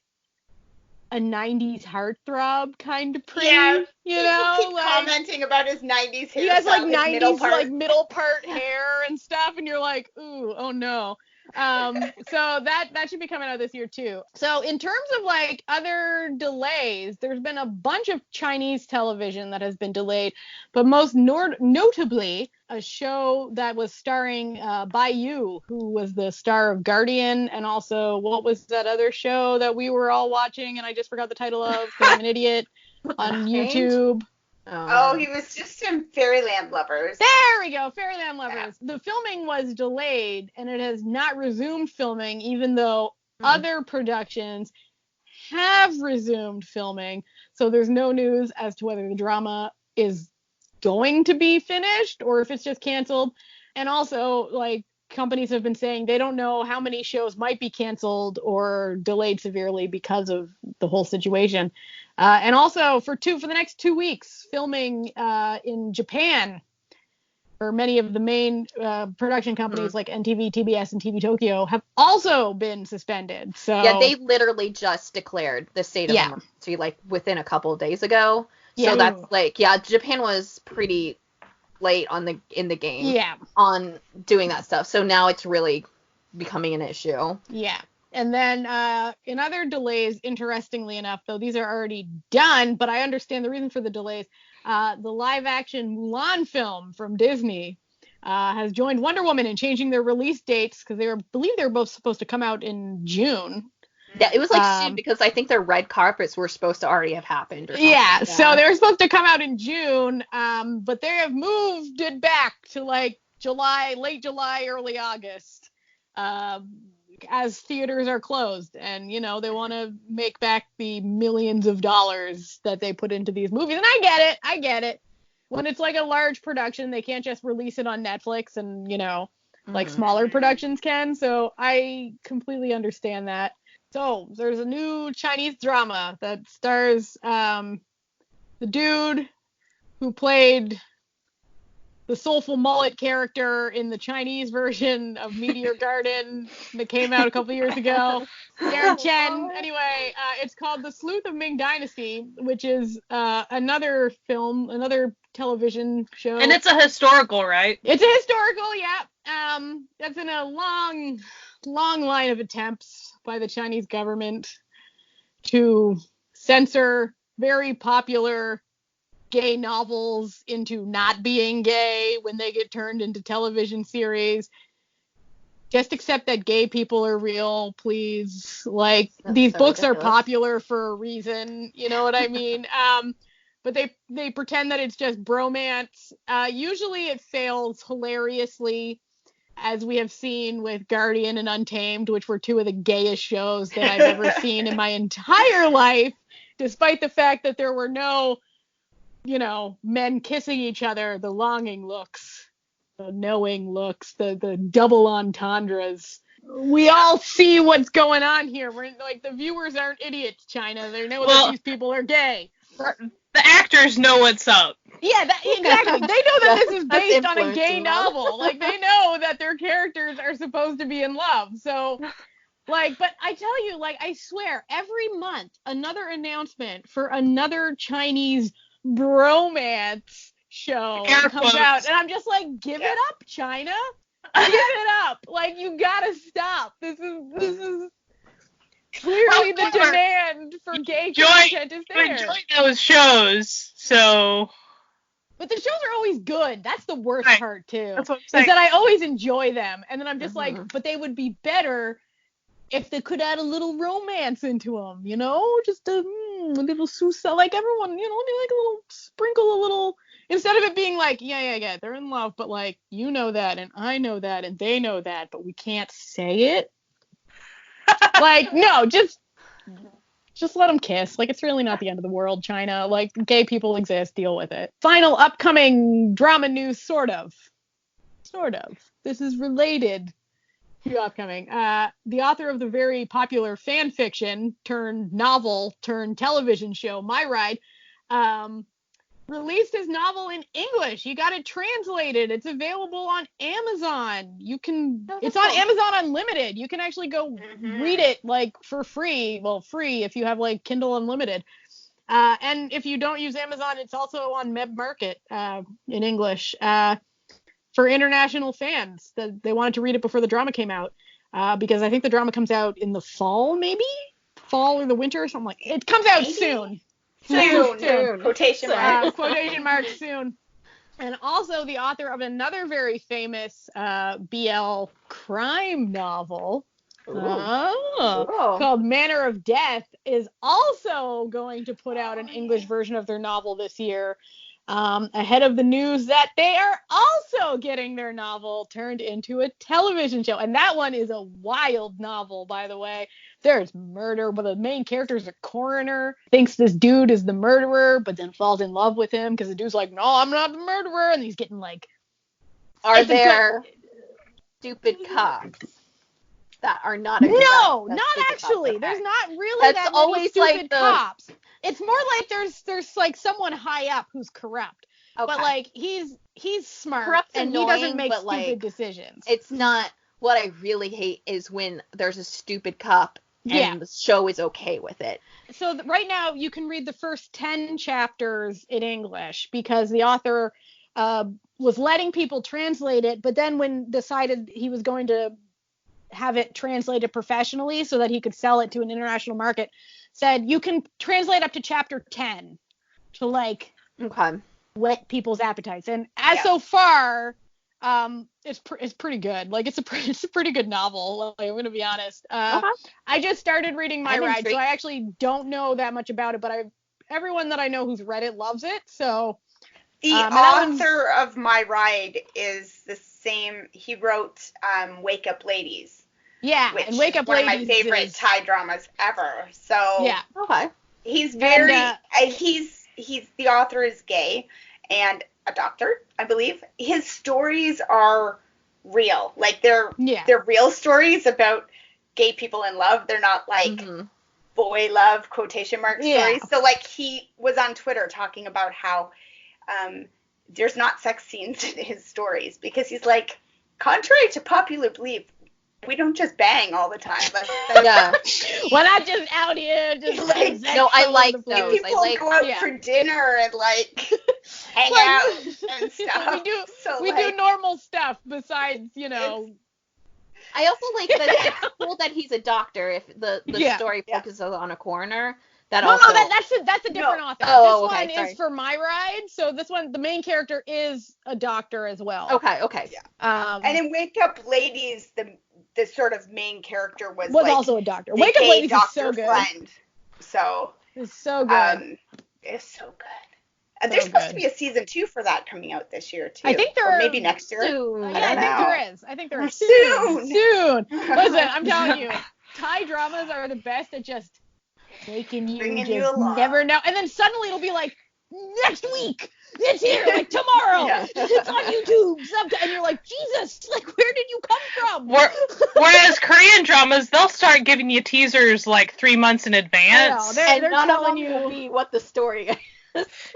a 90s heartthrob kind of pretty. Yeah, you keep commenting about his 90s hair. He has like 90s middle part hair and stuff, and you're like, ooh, oh no. So that should be coming out this year too. So in terms of like other delays, there's been a bunch of Chinese television that has been delayed, but most notably a show that was starring Bai Yu, who was the star of Guardian, and also what was that other show that we were all watching and I just forgot the title of because I'm an idiot on YouTube. Oh, he was just in Fairyland Lovers. There we go, Fairyland Lovers. Yeah. The filming was delayed, and it has not resumed filming, even though other productions have resumed filming. So there's no news as to whether the drama is going to be finished or if it's just canceled. And also, like, companies have been saying they don't know how many shows might be canceled or delayed severely because of the whole situation. And also for the next 2 weeks, filming in Japan for many of the main production companies like NTV, TBS, and TV Tokyo have also been suspended. So yeah, they literally just declared the state of emergency like within a couple of days ago. So that's like, Japan was pretty late in the game on doing that stuff. So now it's really becoming an issue. Yeah. And then in other delays, interestingly enough, though these are already done, but I understand the reason for the delays. The live-action Mulan film from Disney has joined Wonder Woman in changing their release dates because I believe they were both supposed to come out in June. Yeah, it was like soon because I think their red carpets were supposed to already have happened or something. Yeah, so they were supposed to come out in June, but they have moved it back to like late July, early August. As theaters are closed and, they want to make back the millions of dollars that they put into these movies. And I get it. When it's like a large production, they can't just release it on Netflix and, like smaller productions can. So I completely understand that. So there's a new Chinese drama that stars the dude who played the soulful mullet character in the Chinese version of Meteor Garden that came out a couple years ago. Darren Chen. Anyway, it's called The Sleuth of Ming Dynasty, which is another television show. And it's a historical, right? It's a historical, yeah. That's in a long line of attempts by the Chinese government to censor very popular gay novels into not being gay when they get turned into television series. Just accept that gay people are real, please. Like, these books are popular for a reason, you know what I mean? But they pretend that it's just bromance. Usually it fails hilariously, as we have seen with Guardian and Untamed, which were two of the gayest shows that I've ever seen in my entire life, despite the fact that there were no, men kissing each other, the longing looks, the knowing looks, the double entendres. We all see what's going on here. We're like, the viewers aren't idiots, China. They know that these people are gay. The actors know what's up. Yeah, exactly. They know that this is based on a gay novel. Like, they know that their characters are supposed to be in love. So, but I tell you, I swear, every month, another announcement for another Chinese bromance show comes out. And I'm just like, give it up, China. Give it up. You gotta stop. This is clearly the demand for gay content is there. Enjoy those shows, so. But the shows are always good. That's the worst part too. That's what I'm saying. Is that I always enjoy them, and then I'm just but they would be better if they could add a little romance into them. Just a little susa, like everyone, like a little sprinkle, a little. Instead of it being yeah, they're in love, but that, and I know that, and they know that, but we can't say it. No, just let them kiss. It's really not the end of the world, China. Gay people exist. Deal with it. Final upcoming drama news, sort of. This is related to upcoming. The author of the very popular fan fiction turned novel turned television show, My Ride, released his novel in English. You got it translated. It's available on Amazon. It's on Amazon Unlimited. You can actually go read it for free. Well, free if you have Kindle Unlimited. And if you don't use Amazon, it's also on Meb Market in English for international fans. They wanted to read it before the drama came out because I think the drama comes out in the fall, maybe fall or the winter or something like. It comes out soon. Soon. Quotation marks. Quotation marks soon. And also the author of another very famous BL crime novel called Manner of Death is also going to put out an English version of their novel this year, ahead of the news that they are also getting their novel turned into a television show. And that one is a wild novel, by the way. There's murder, but the main character is a coroner, thinks this dude is the murderer, but then falls in love with him because the dude's like, no, I'm not the murderer. And he's getting Are there stupid cops that are not No, not actually. Okay. There's not really that many stupid cops. It's more there's someone high up who's corrupt. Okay. But he's smart corrupt and annoying, he doesn't make stupid decisions. It's not. What I really hate is when there's a stupid cop and the show is okay with it. So right now you can read the first 10 chapters in English because the author was letting people translate it, but then when decided he was going to have it translated professionally so that he could sell it to an international market, said you can translate up to chapter 10 to whet people's appetites. And so far, it's pretty good. It's a pretty good novel. I'm gonna be honest. I just started reading My Ride, so I actually don't know that much about it, but everyone that I know who's read it loves it. So the author of My Ride is the same. He wrote Wake Up Ladies. Yeah, which and Wake Up Ladies is one of my favorite Thai dramas ever. So yeah, okay. He's very he's the author is gay and a doctor, I believe. His stories are real. They're real stories about gay people in love. They're not boy love quotation mark stories. So he was on Twitter talking about how there's not sex scenes in his stories, because he's like, contrary to popular belief, we don't just bang all the time. Yeah. We're not just out here just like, no, I like those. People I like go out for dinner and like hang out and stuff. We do normal stuff besides, I also like that it's cool that he's a doctor. If the story focuses on a coroner, that's a different author. Oh, this okay, one sorry. is for My Ride. So this one, the main character is a doctor as well. Okay. Yeah. And in Wake Up Ladies, the sort of main character was like, also a doctor. Wake Up Ladies is so good. Friend. So it's so good. It's so good. And there's supposed to be a season 2 for that coming out this year too. I think there or maybe next year. Soon. I think there is. Soon. Listen, I'm telling you, Thai dramas are the best at just making you just never know. And then suddenly it'll be like, next week, it's here, like tomorrow. Yeah. It's on YouTube. And you're like, Jesus, like, where did you come from? Whereas Korean dramas, they'll start giving you teasers like 3 months in advance. They're none telling of them you will be what the story is.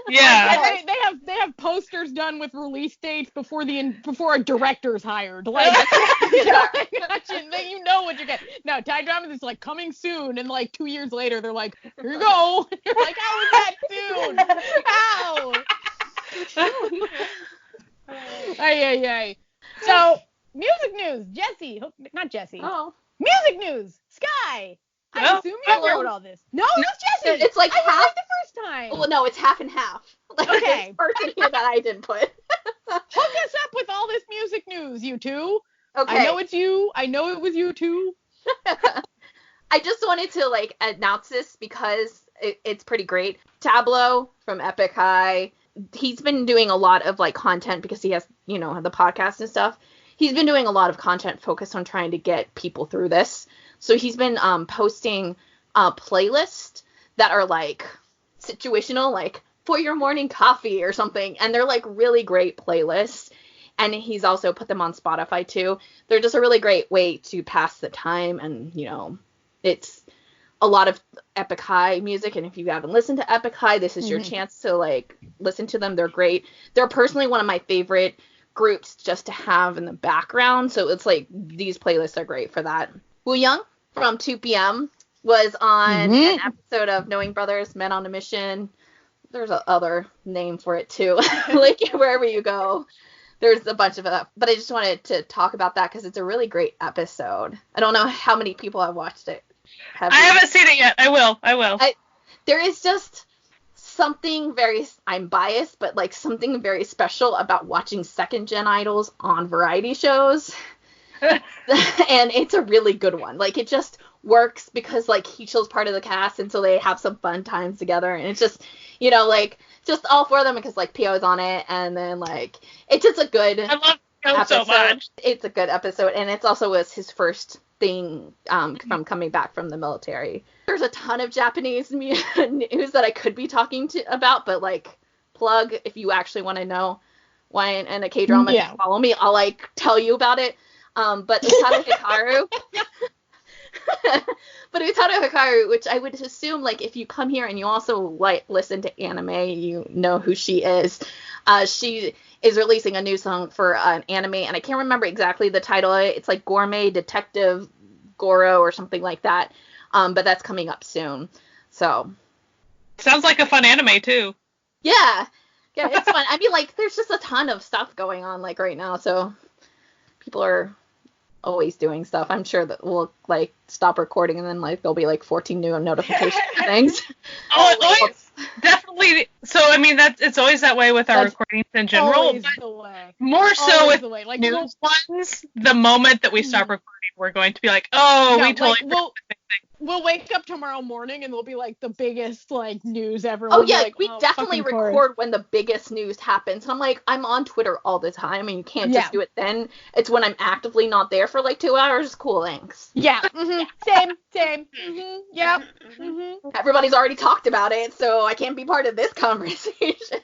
Yeah. And they have posters done with release dates before a director's hired. Like, you know what you're getting. No, Thai dramas is like coming soon, and like 2 years later they're like, here you go. You're like, how is that soon? How? Ay. So, music news. Not Jesse. Oh. Music news. Sky. I assume you wrote all this. No, it's Jesse. It's like half right the first time. Well, no, it's half and half. Like, okay. There's part in here that I didn't put. Hook us up with all this music news, you two. Okay. I know it's you. I know it was you too. I just wanted to like announce this because it's pretty great. Tableau from Epic High. He's been doing a lot of like content because he has, the podcast and stuff. He's been doing a lot of content focused on trying to get people through this. So he's been posting playlists that are like situational, like for your morning coffee or something. And they're like really great playlists. And he's also put them on Spotify too. They're just a really great way to pass the time. And, it's a lot of Epic High music. And if you haven't listened to Epic High, this is your chance to like listen to them. They're great. They're personally one of my favorite groups just to have in the background. So it's like these playlists are great for that. Woo Young from 2 p.m. was on an episode of Knowing Brothers, Men on a Mission. There's a other name for it too. Like wherever you go, there's a bunch of it. But I just wanted to talk about that because it's a really great episode. I don't know how many people have watched it. I haven't seen it yet. I will. There is just something I'm biased, but like something very special about watching second gen idols on variety shows. And it's a really good one. Like it just works because like Heechel's part of the cast, and so they have some fun times together, and it's just like just all 4 of them because like Pio's on it, and then like it's just a good I love Pio so much. It's a good episode, and it's also was his first thing from coming back from the military. There's a ton of Japanese news that I could be talking about, but like plug if you actually want to know why in a K-drama, follow me. I'll like tell you about it. But Utada Hikaru, which I would assume, like, if you come here and you also like listen to anime, you know who she is. She is releasing a new song for an anime, and I can't remember exactly the title. It's like Gourmet Detective Goro or something like that. But that's coming up soon. So. Sounds like a fun anime too. Yeah, it's fun. I mean, like, there's just a ton of stuff going on, like, right now, so people are always doing stuff. I'm sure that we'll like stop recording and then like there'll be like 14 new notification things. It's definitely. So I mean it's always that way with our recordings in general. But the way. More so with like news ones. The moment that we stop recording, we're going to be like, we totally. We'll wake up tomorrow morning and there'll be like the biggest like news ever. Oh yeah, like, we definitely record when the biggest news happens. And I'm like, I'm on Twitter all the time and you can't just do it then. It's when I'm actively not there for like 2 hours. Cool, thanks. Yeah. Same. Yep. Everybody's already talked about it, so I can't be part of this conversation.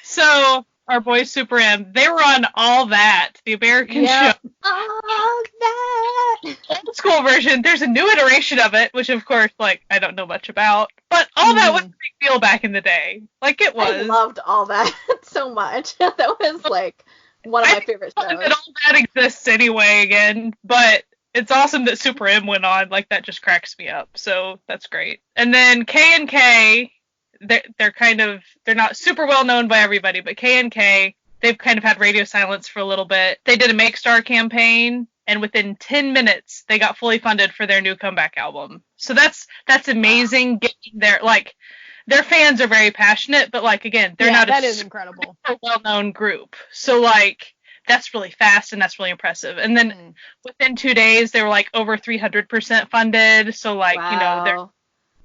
So our boy Super M, they were on All That, the American show. All That. Old school version, there's a new iteration of it, which of course, like, I don't know much about, but all that was a big deal back in the day. Like, it was. I loved all that so much. That was, like, one of my favorite shows. That all that exists anyway again, but it's awesome that Super M went on. Like, that just cracks me up, so that's great. And then K&K, they're not super well known by everybody, but K&K, they've kind of had radio silence for a little bit. They did a Make Star campaign, and within 10 minutes, they got fully funded for their new comeback album. So that's amazing. Their fans are very passionate, but, like, again, they're not that is incredible. Well-known group. So, like, that's really fast and that's really impressive. And then within 2 days, they were, like, over 300% funded. So, like, you know, their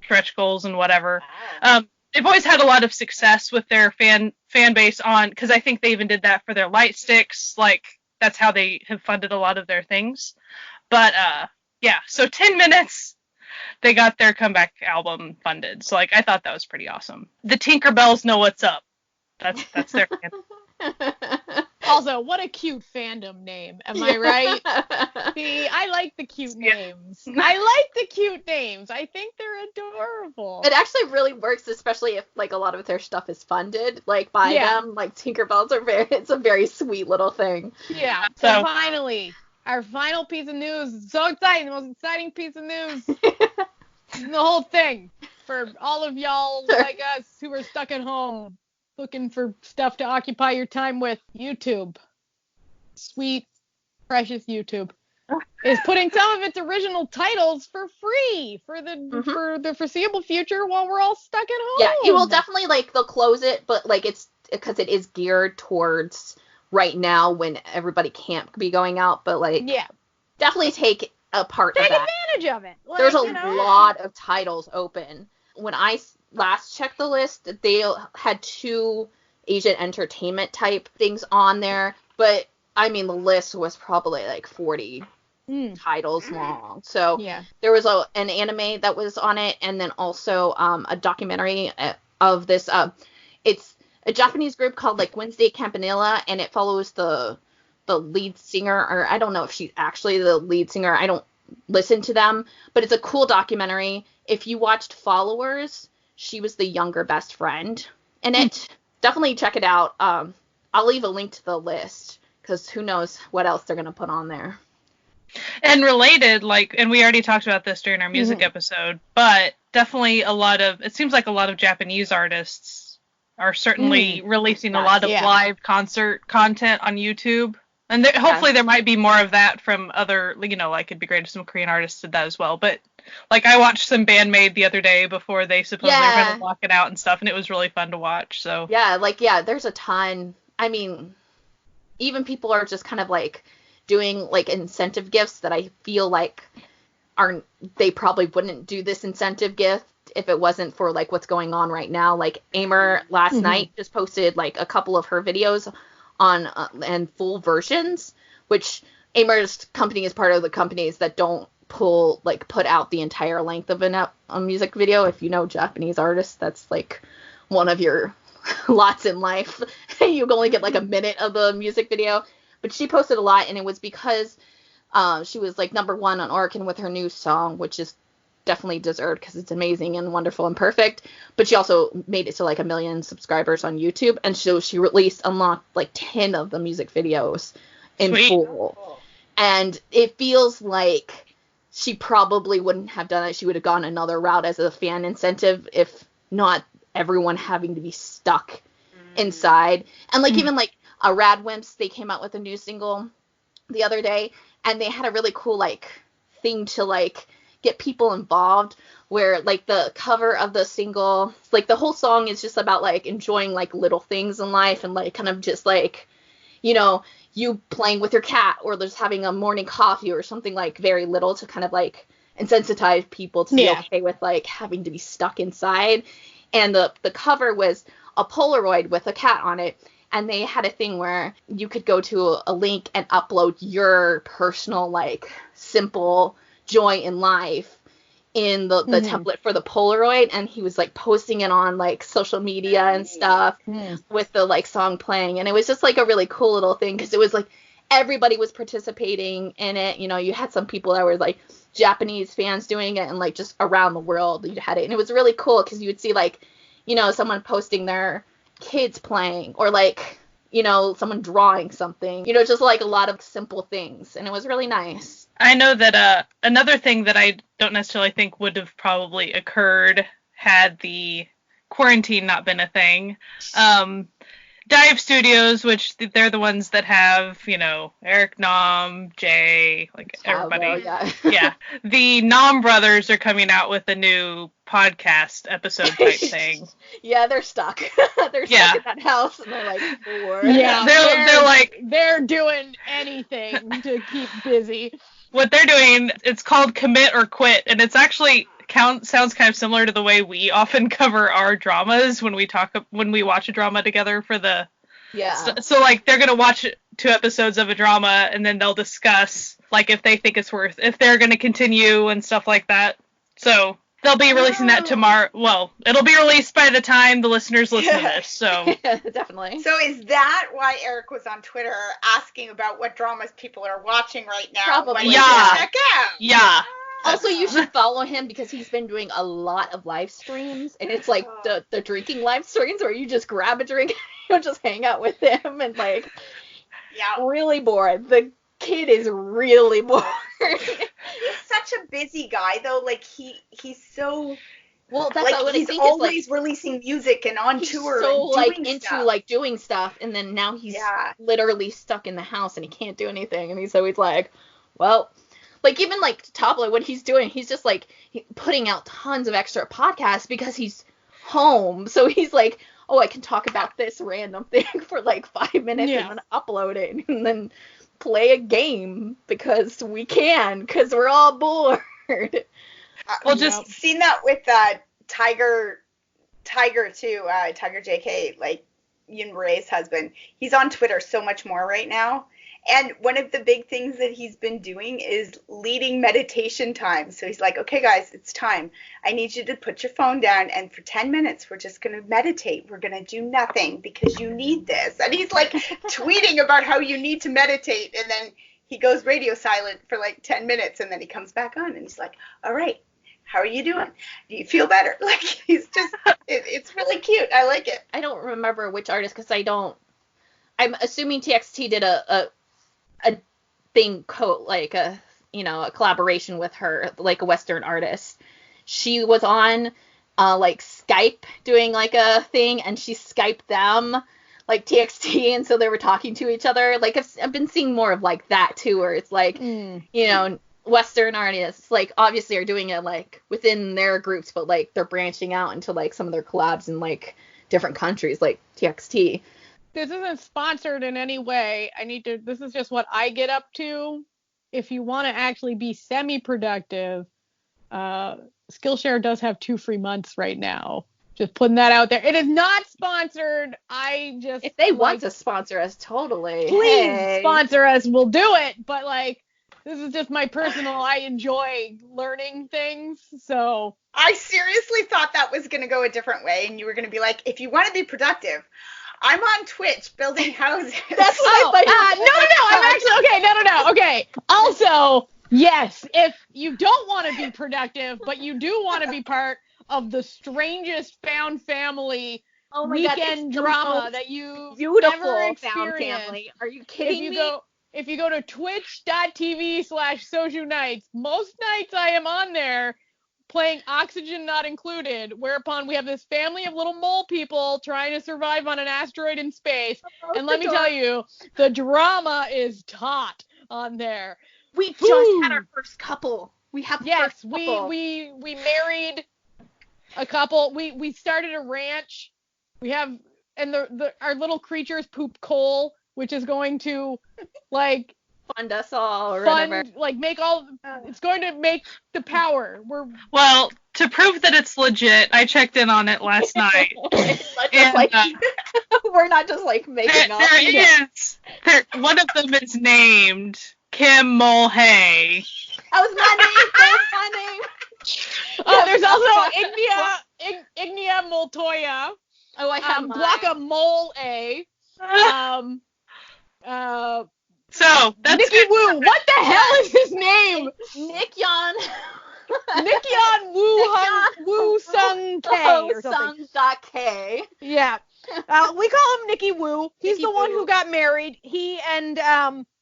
stretch goals and whatever. Wow. They've always had a lot of success with their fan base because I think they even did that for their light sticks. Like, that's how they have funded a lot of their things. But, yeah, so 10 minutes, they got their comeback album funded. So, like, I thought that was pretty awesome. The Tinkerbells know what's up. That's their fan. Also, what a cute fandom name. Am I right? See, I like the cute names. I like the cute names. I think they're adorable. It actually really works, especially if, like, a lot of their stuff is funded, like, by them. Like, Tinkerbells it's a very sweet little thing. Yeah. So finally, our final piece of news. So exciting. The most exciting piece of news in the whole thing for all of y'all like us who are stuck at home looking for stuff to occupy your time with. YouTube, sweet, precious YouTube, is putting some of its original titles for free for the foreseeable future while we're all stuck at home. Yeah, it will definitely, like, they'll close it, but, like, it's because it is geared towards right now when everybody can't be going out, but, like, definitely take a part of that. Take advantage of it. Like, there's a lot of titles open. When I last checked the list, they had 2 Asian entertainment type things on there, but I mean the list was probably like 40 titles long. So there was an anime that was on it, and then also a documentary of this. It's a Japanese group called, like, Wednesday Campanella, and it follows the lead singer, or I don't know if she's actually the lead singer. I don't listen to them, but it's a cool documentary. If you watched Followers, she was the younger best friend in it. Definitely check it out. I'll leave a link to the list because who knows what else they're going to put on there. And related, like, and we already talked about this during our music episode, but definitely it seems like a lot of Japanese artists are certainly releasing a lot of live concert content on YouTube. And hopefully there might be more of that from other, you know, like, it'd be great if some Korean artists did that as well. But, like, I watched some Bandmade the other day before they supposedly were going to lock it out and stuff, and it was really fun to watch, so. Yeah, there's a ton. I mean, even people are just kind of, like, doing, like, incentive gifts that I feel like they probably wouldn't do this incentive gift if it wasn't for, like, what's going on right now. Like, Amer last night just posted, like, a couple of her videos on and full versions, which Amer's company is part of the companies that don't put out the entire length of a music video. If you know Japanese artists, that's, like, one of your lots in life. You only get, like, a minute of the music video. But she posted a lot, and it was because she was, like, #1 on Oricon with her new song, which is definitely deserved because it's amazing and wonderful and perfect. But she also made it to, like, 1 million subscribers on YouTube, and so she unlocked like 10 of the music videos in full. And it feels like she probably wouldn't have done it. She would have gone another route as a fan incentive, if not everyone having to be stuck inside. And, like, even, like, Radwimps, they came out with a new single the other day, and they had a really cool, like, thing to, like, get people involved, where, like, the cover of the single, like, the whole song is just about, like, enjoying, like, little things in life, and, like, kind of just, like, you know, you playing with your cat, or just having a morning coffee, or something, like, very little to kind of, like, insensitize people to be okay with, like, having to be stuck inside. And the cover was a Polaroid with a cat on it, and they had a thing where you could go to a link and upload your personal, like, simple joy in life in the template for the Polaroid, and he was, like, posting it on, like, social media and stuff with the, like, song playing, and it was just, like, a really cool little thing, because it was, like, everybody was participating in it. You know, you had some people that were like Japanese fans doing it, and like just around the world you had it. And it was really cool because you would see like, you know, someone posting their kids playing, or like, you know, someone drawing something, you know, just like a lot of simple things. And it was really nice. I know that another thing that I don't necessarily think would have probably occurred had the quarantine not been a thing. Dive Studios, which they're the ones that have, you know, Eric Nam, Jay, like everybody. Yeah. The Nam brothers are coming out with a new podcast episode type thing. Yeah, they're stuck. They're stuck in that house, and they're like bored. Yeah, they're like, they're doing anything to keep busy. What they're doing, it's called Commit or Quit, and it's actually sounds kind of similar to the way we often cover our dramas when we watch a drama together for the so like they're gonna watch 2 episodes of a drama, and then they'll discuss like if they think it's if they're gonna continue and stuff like that. So they'll be releasing that tomorrow. Well, it'll be released by the time the listeners listen to this. So definitely. So is that why Eric was on Twitter asking about what dramas people are watching right now? Probably. Check out. Yeah. Also, you should follow him because he's been doing a lot of live streams, and it's like the drinking live streams where you just grab a drink and just hang out with him and like really bored. The kid is really bored. He's such a busy guy though. Like he's so well. That's like what he's I think always is, like, releasing music and on tour. So and like doing into stuff. like doing stuff, and then now he's literally stuck in the house and he can't do anything, and he's always like, well. Like, even, like, Tablo, what he's doing, he's just, like, putting out tons of extra podcasts because he's home. So he's like, oh, I can talk about this random thing for, like, 5 minutes and then upload it and then play a game because we can, because we're all bored. Well, just seen that with Tiger too, Tiger JK, like, Yun Ray's husband. He's on Twitter so much more right now. And one of the big things that he's been doing is leading meditation time. So he's like, okay, guys, it's time. I need you to put your phone down, and for 10 minutes, we're just going to meditate. We're going to do nothing because you need this. And he's like tweeting about how you need to meditate. And then he goes radio silent for like 10 minutes, and then he comes back on, and he's like, all right, how are you doing? Do you feel better? Like, he's just, it's really cute. I like it. I don't remember which artist because I'm assuming TXT did a thing like a collaboration with her, like a Western artist. She was on like Skype doing like a thing, and she Skyped them like TXT, and so they were talking to each other. Like I've been seeing more of like that too, where it's like you know, Western artists like obviously are doing it like within their groups, but like they're branching out into like some of their collabs in like different countries, like TXT. This isn't sponsored in any way. This is just what I get up to. If you want to actually be semi-productive, Skillshare does have 2 free months right now. Just putting that out there. It is not sponsored. If they want to sponsor us, totally. Please sponsor us. We'll do it. But like, this is just my personal, I enjoy learning things. So I seriously thought that was going to go a different way. And you were going to be like, if you want to be productive, I'm on Twitch building houses. That's what I thought. No. Okay. Also, yes, if you don't want to be productive, but you do want to be part of the strangest found family weekend drama that you've ever experienced. Family. Are you kidding me? If you go to twitch.tv/Soju Nights, most nights I am on there playing Oxygen Not Included, whereupon we have this family of little mole people trying to survive on an asteroid in space. And let me tell you, the drama is taut on there. We just had our first couple. We have first couple. we married a couple. We started a ranch. We have, and our little creatures poop coal, which is going to like fund us all or whatever. Like it's going to make the power. Well, to prove that it's legit, I checked in on it last night. We're not just like making up. One of them is named Kim Mulhay. That was my name. There's also Ignia Moltoya. Oh, I have Guacamole. So that's Nicky Woo. What the hell is his name? Nickyon. Nickyon Woo Sung K or something. K. Yeah. We call him Nicky Woo. He's Nicky the one Woo. who got married. He and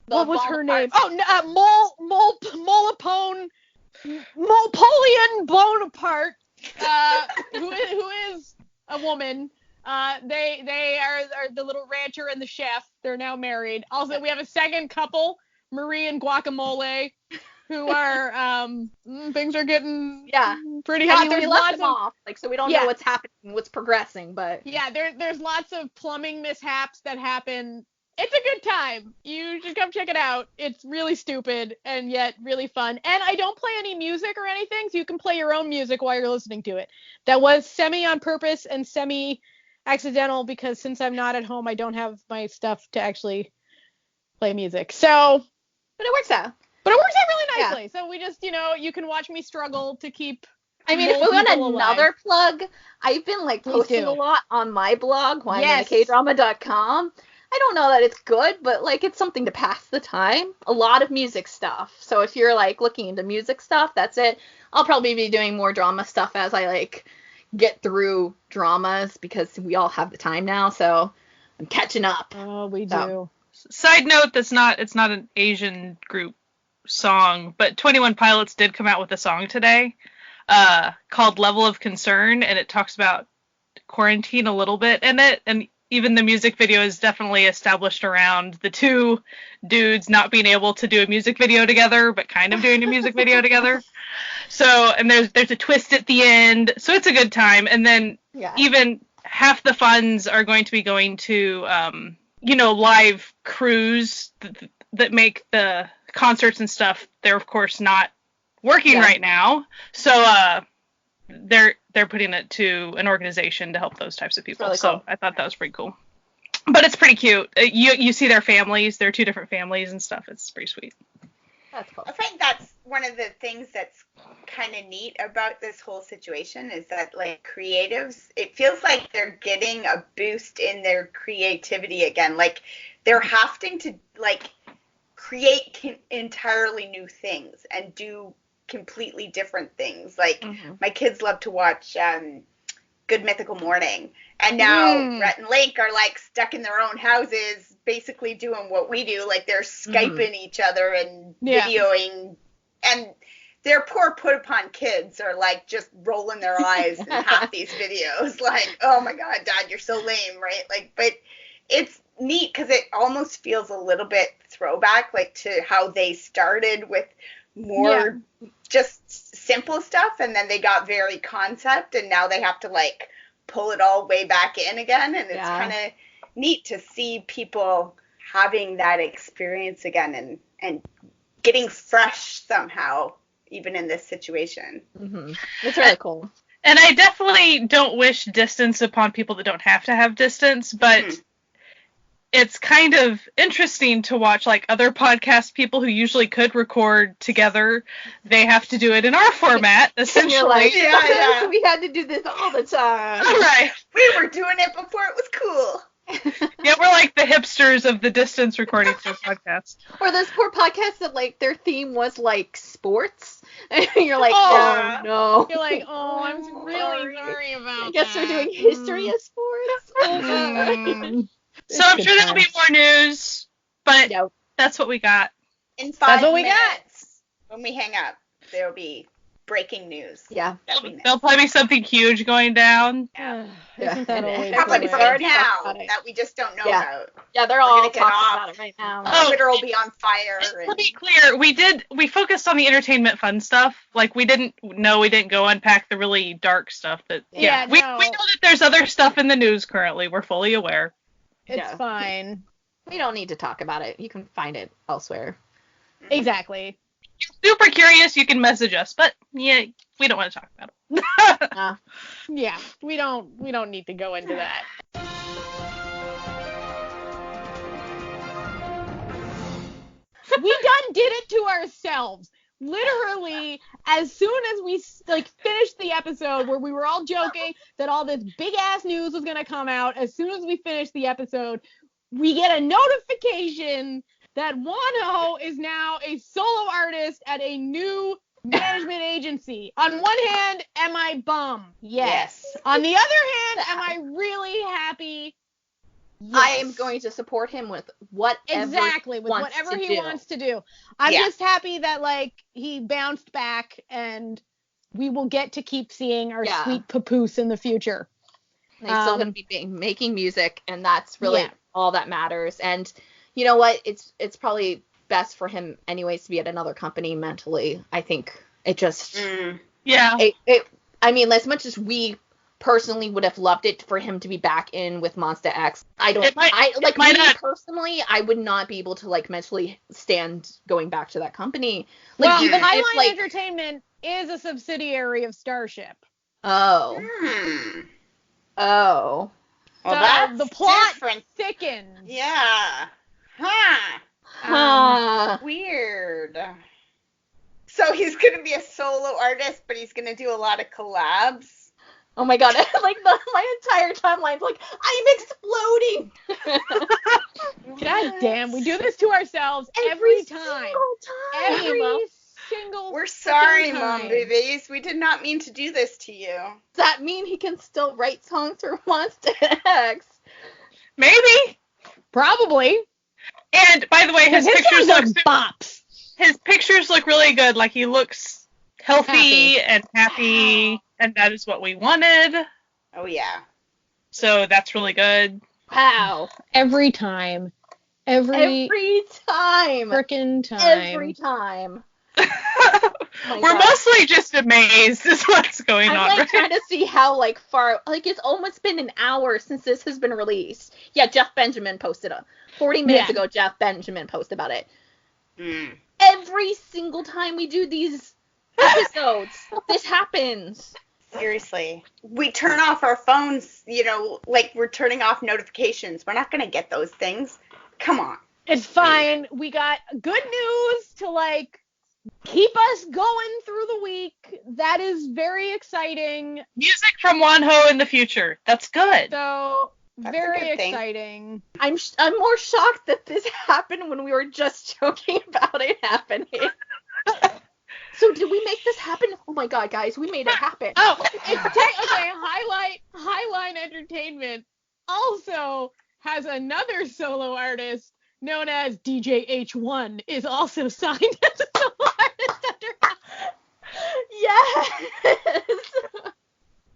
what was her name? Bonaparte. Napoleon Bonaparte, who is a woman. They are the little rancher and the chef. They're now married. Also, we have a second couple, Marie and Guacamole, who are things are getting pretty hot. There's lots of so we don't know what's happening, what's progressing, but there's lots of plumbing mishaps that happen. It's a good time. You should come check it out. It's really stupid and yet really fun. And I don't play any music or anything, so you can play your own music while you're listening to it. That was semi on purpose and semi accidental because since I'm not at home, I don't have my stuff to actually play music. So, but it works out. Really nicely. So we just, you can watch me struggle to keep. I mean, if we want another plug, I've been posting a lot on my blog, whymanakdrama.com. I don't know that it's good, but it's something to pass the time. A lot of music stuff. So if you're looking into music stuff, that's it. I'll probably be doing more drama stuff as I get through dramas because we all have the time now. So I'm catching up. Oh, we do. Side note, it's not an Asian group song, but 21 Pilots did come out with a song today called Level of Concern, and it talks about quarantine a little bit in it, and even the music video is definitely established around the two dudes not being able to do a music video together, but kind of doing a music video together. So, and there's a twist at the end, so it's a good time. And then even half the funds are going to be going to, live crews that make the concerts and stuff. They're of course not working right now, so they're putting it to an organization to help those types of people. Really cool. So I thought that was pretty cool. But it's pretty cute. You see their families. They're two different families and stuff. It's pretty sweet. That's cool. I think that's one of the things that's kind of neat about this whole situation is that creatives, it feels like they're getting a boost in their creativity again. They're having to create entirely new things and do completely different things. My kids love to watch Good Mythical Morning, and now Rhett and Link are stuck in their own houses basically doing what we do. They're Skyping each other and videoing, and their poor put upon kids are just rolling their eyes in half these videos oh my god, Dad, you're so lame, right? But it's neat because it almost feels a little bit throwback to how they started with more just simple stuff, and then they got very concept, and now they have to pull it all way back in again, and it's kind of neat to see people having that experience again and getting fresh somehow, even in this situation. It's really cool. And I definitely don't wish distance upon people that don't have to have distance, but it's kind of interesting to watch other podcast people who usually could record together. They have to do it in our format, essentially. We had to do this all the time. Right. We were doing it before it was cool. Yeah, we're like the hipsters of the distance recording for podcasts. Or those poor podcasts that their theme was sports. And you're oh no. You're I'm really sorry about that. I guess we're doing history of sports. So I'm sure there'll be more news, but that's what we got. In 5 minutes, when we hang up, there'll be breaking news. Yeah. There'll probably be something huge going down. Probably right now that we just don't know about. Yeah, they're all talking about it right now. Twitter will be on fire. To be clear, we focused on the entertainment fun stuff. We didn't go unpack the really dark stuff. We know that there's other stuff in the news currently. We're fully aware. It's fine. We don't need to talk about it. You can find it elsewhere. Exactly. If you're super curious, you can message us, but we don't want to talk about it. Yeah, we don't need to go into that. We did it to ourselves. Literally, as soon as we finished the episode where we were all joking that all this big ass news was gonna come out, as soon as we finished the episode, we get a notification that Wonho is now a solo artist at a new management agency. On one hand, am I bummed? Yes. On the other hand, am I really happy? Yes. I am going to support him with whatever he wants to do. I'm just happy that like he bounced back and we will get to keep seeing our sweet papoose in the future. He's still going to be making music, and that's really all that matters. And you know what? It's probably best for him anyways to be at another company mentally. I think it just I mean, as much as we personally would have loved it for him to be back in with Monsta X, personally, I would not be able to like mentally stand going back to that company. Like, well, even Highline Entertainment is a subsidiary of Starship. Oh. Well, so the plot thickens. Yeah. Weird. So he's gonna be a solo artist, but he's gonna do a lot of collabs. Oh my god! Like my entire timeline's like, I'm exploding. God damn, we do this to ourselves every time. Every single. We're sorry, Mom Boobies. We did not mean to do this to you. Does that mean he can still write songs for Monsta X? Maybe. Probably. And by the way, his pictures look bops. His pictures look really good. Like he looks healthy and happy, and that is what we wanted. Oh yeah. So that's really good. Wow. Every time. Every time. Frickin' time. Every time. We're mostly just amazed is what's going on. I'm like trying to see how like far, like it's almost been an hour since this has been released. Yeah, Jeff Benjamin posted 40 minutes ago. Jeff Benjamin posted about it. Every single time we do these episodes, this happens. Seriously. We turn off our phones, like we're turning off notifications. We're not going to get those things. Come on. It's fine. We got good news to like keep us going through the week. That is very exciting. Music from Wonho in the future. That's good. So very exciting. I'm more shocked that this happened when we were just joking about it happening. So did we make this happen? Oh my god, guys, we made it happen. Oh, okay. Highline Entertainment also has another solo artist known as DJ H1 is also signed as a solo artist under. Yes.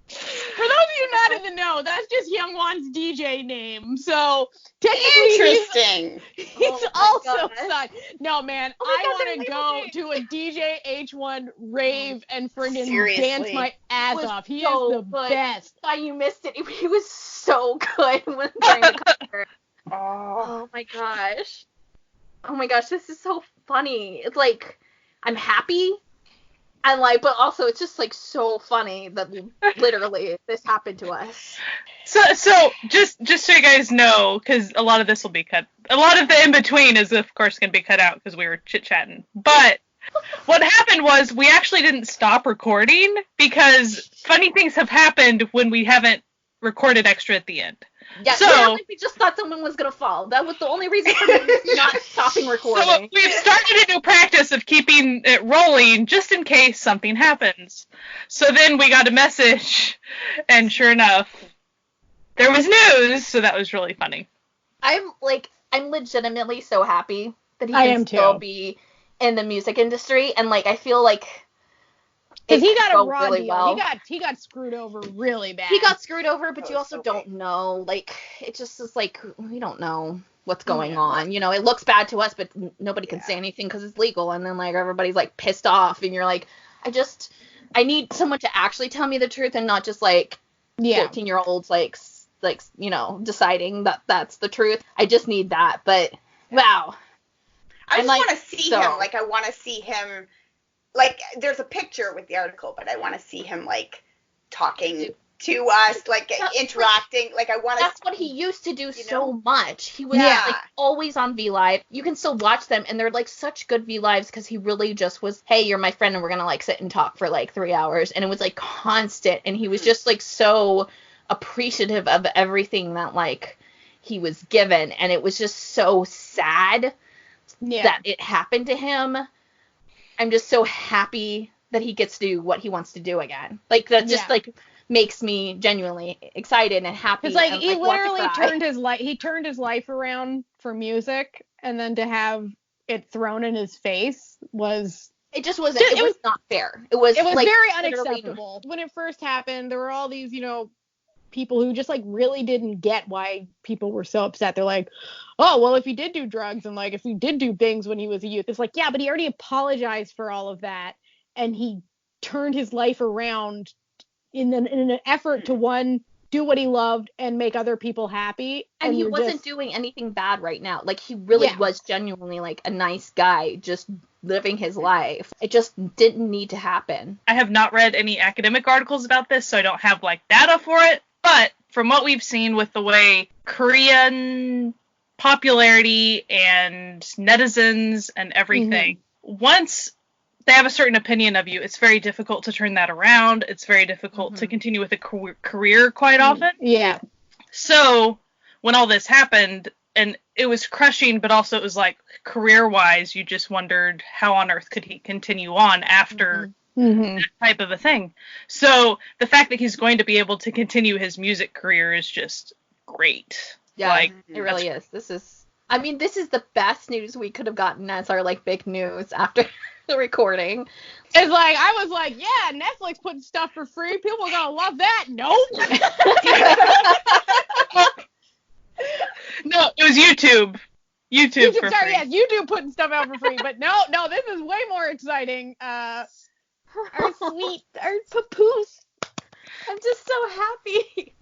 For those of you not in the know, that's just Youngwon's DJ name. So technically, interesting. He's also signed. No man, I want to go to a DJ H1 rave and friggin' dance my ass off. He is the best. Why you missed it? He was so good when during the concert. Oh my gosh. Oh my gosh, this is so funny. It's like I'm happy. And like, but also it's just like so funny that literally this happened to us. So just so you guys know, because a lot of this will be cut. A lot of the in between is of course going to be cut out because we were chit chatting. But what happened was we actually didn't stop recording because funny things have happened when we haven't recorded extra at the end. Yeah, so we just thought someone was gonna fall. That was the only reason for not stopping recording. So we've started a new practice of keeping it rolling just in case something happens. So then we got a message, and sure enough, there was news. So that was really funny. I'm legitimately so happy that he can still be in the music industry, and like I feel like. Because he got a raw deal. Well. He got screwed over really bad. He got screwed over, but you also don't know. Like, it just is like, we don't know what's going on. You know, it looks bad to us, but nobody can say anything because it's legal. And then, like, everybody's, like, pissed off. And you're like, I need someone to actually tell me the truth and not just, like, 14-year-olds, like, deciding that that's the truth. I just need that. But, wow. I just want to see him. Like, I want to see him. Like, there's a picture with the article, but I want to see him, like, talking to us, like, interacting. Like, I want to. That's what he used to do so much. He was, like, always on V-Live. You can still watch them, and they're, like, such good V-Lives because he really just was, hey, you're my friend, and we're going to, like, sit and talk for, like, 3 hours. And it was, like, constant. And he was just, like, so appreciative of everything that, like, he was given. And it was just so sad that it happened to him. I'm just so happy that he gets to do what he wants to do again. Like, that just, like, makes me genuinely excited and happy. It's like, and, he literally turned his life around for music, and then to have it thrown in his face was... It just wasn't, it was not fair. It was like, very unacceptable. When it first happened, there were all these, you know, people who just, like, really didn't get why people were so upset. They're like, oh, well, if he did do drugs and, like, if he did do things when he was a youth, it's like, yeah, but he already apologized for all of that, and he turned his life around in an effort to, do what he loved and make other people happy. And he wasn't doing anything bad right now. Like, he really was genuinely, like, a nice guy, just living his life. It just didn't need to happen. I have not read any academic articles about this, so I don't have, like, data for it. But from what we've seen with the way Korean popularity and netizens and everything, once they have a certain opinion of you, it's very difficult to turn that around. It's very difficult to continue with a career quite often. Yeah. So when all this happened, and it was crushing, but also it was like, career-wise, you just wondered how on earth could he continue on after that type of a thing. So the fact that he's going to be able to continue his music career is just great. Yeah, like, it really is. This is the best news we could have gotten as our, like, big news after the recording. It's like, I was like, yeah, Netflix putting stuff for free. People are gonna love that. Nope. No, it was YouTube. YouTube for sorry, free. yes, YouTube putting stuff out for free. But no, this is way more exciting. Our papoose. I'm just so happy.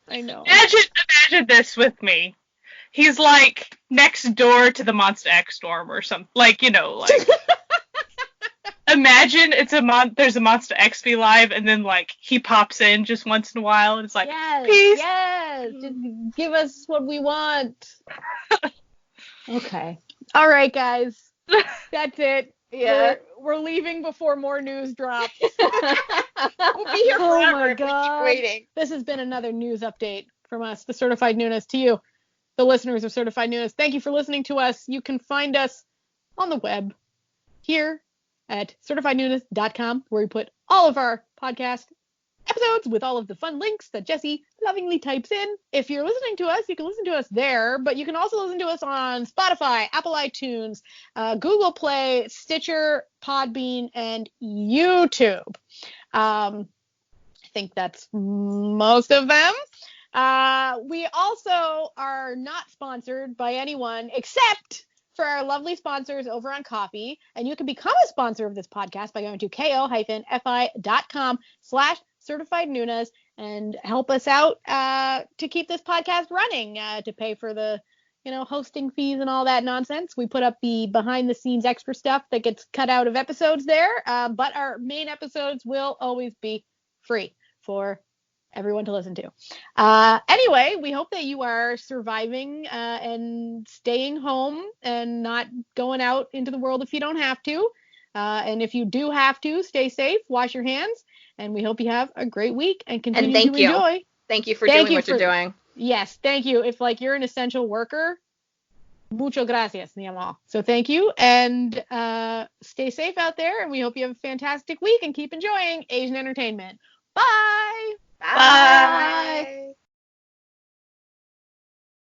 I know. Imagine this with me. He's like next door to the Monster X storm or something. Like, you know, like imagine there's a Monster X be live, and then like he pops in just once in a while, and it's like, peace. Yes, just give us what we want. Okay. All right, guys. That's it. Yeah. We're leaving before more news drops. We'll be here forever. Oh my God. Waiting. This has been another news update from us, the Certified Noonas, to you, the listeners of Certified Noonas. Thank you for listening to us. You can find us on the web here at certifiednoonas.com, where we put all of our podcast episodes with all of the fun links that Jesse lovingly types in. If you're listening to us, you can listen to us there, but you can also listen to us on Spotify, Apple iTunes, Google Play, Stitcher, Podbean, and YouTube. I think that's most of them. We also are not sponsored by anyone except for our lovely sponsors over on Coffee, and you can become a sponsor of this podcast by going to ko-fi.com/certifiednoonas and help us out to keep this podcast running, to pay for the, hosting fees and all that nonsense. We put up the behind the scenes extra stuff that gets cut out of episodes there, but our main episodes will always be free for everyone to listen to. Anyway, we hope that you are surviving and staying home and not going out into the world if you don't have to. And if you do have to, stay safe, wash your hands, and we hope you have a great week and continue to enjoy. Thank you for doing what you're doing. Yes, thank you. If you're an essential worker, mucho gracias, mi amor. So thank you, and stay safe out there, and we hope you have a fantastic week and keep enjoying Asian entertainment. Bye!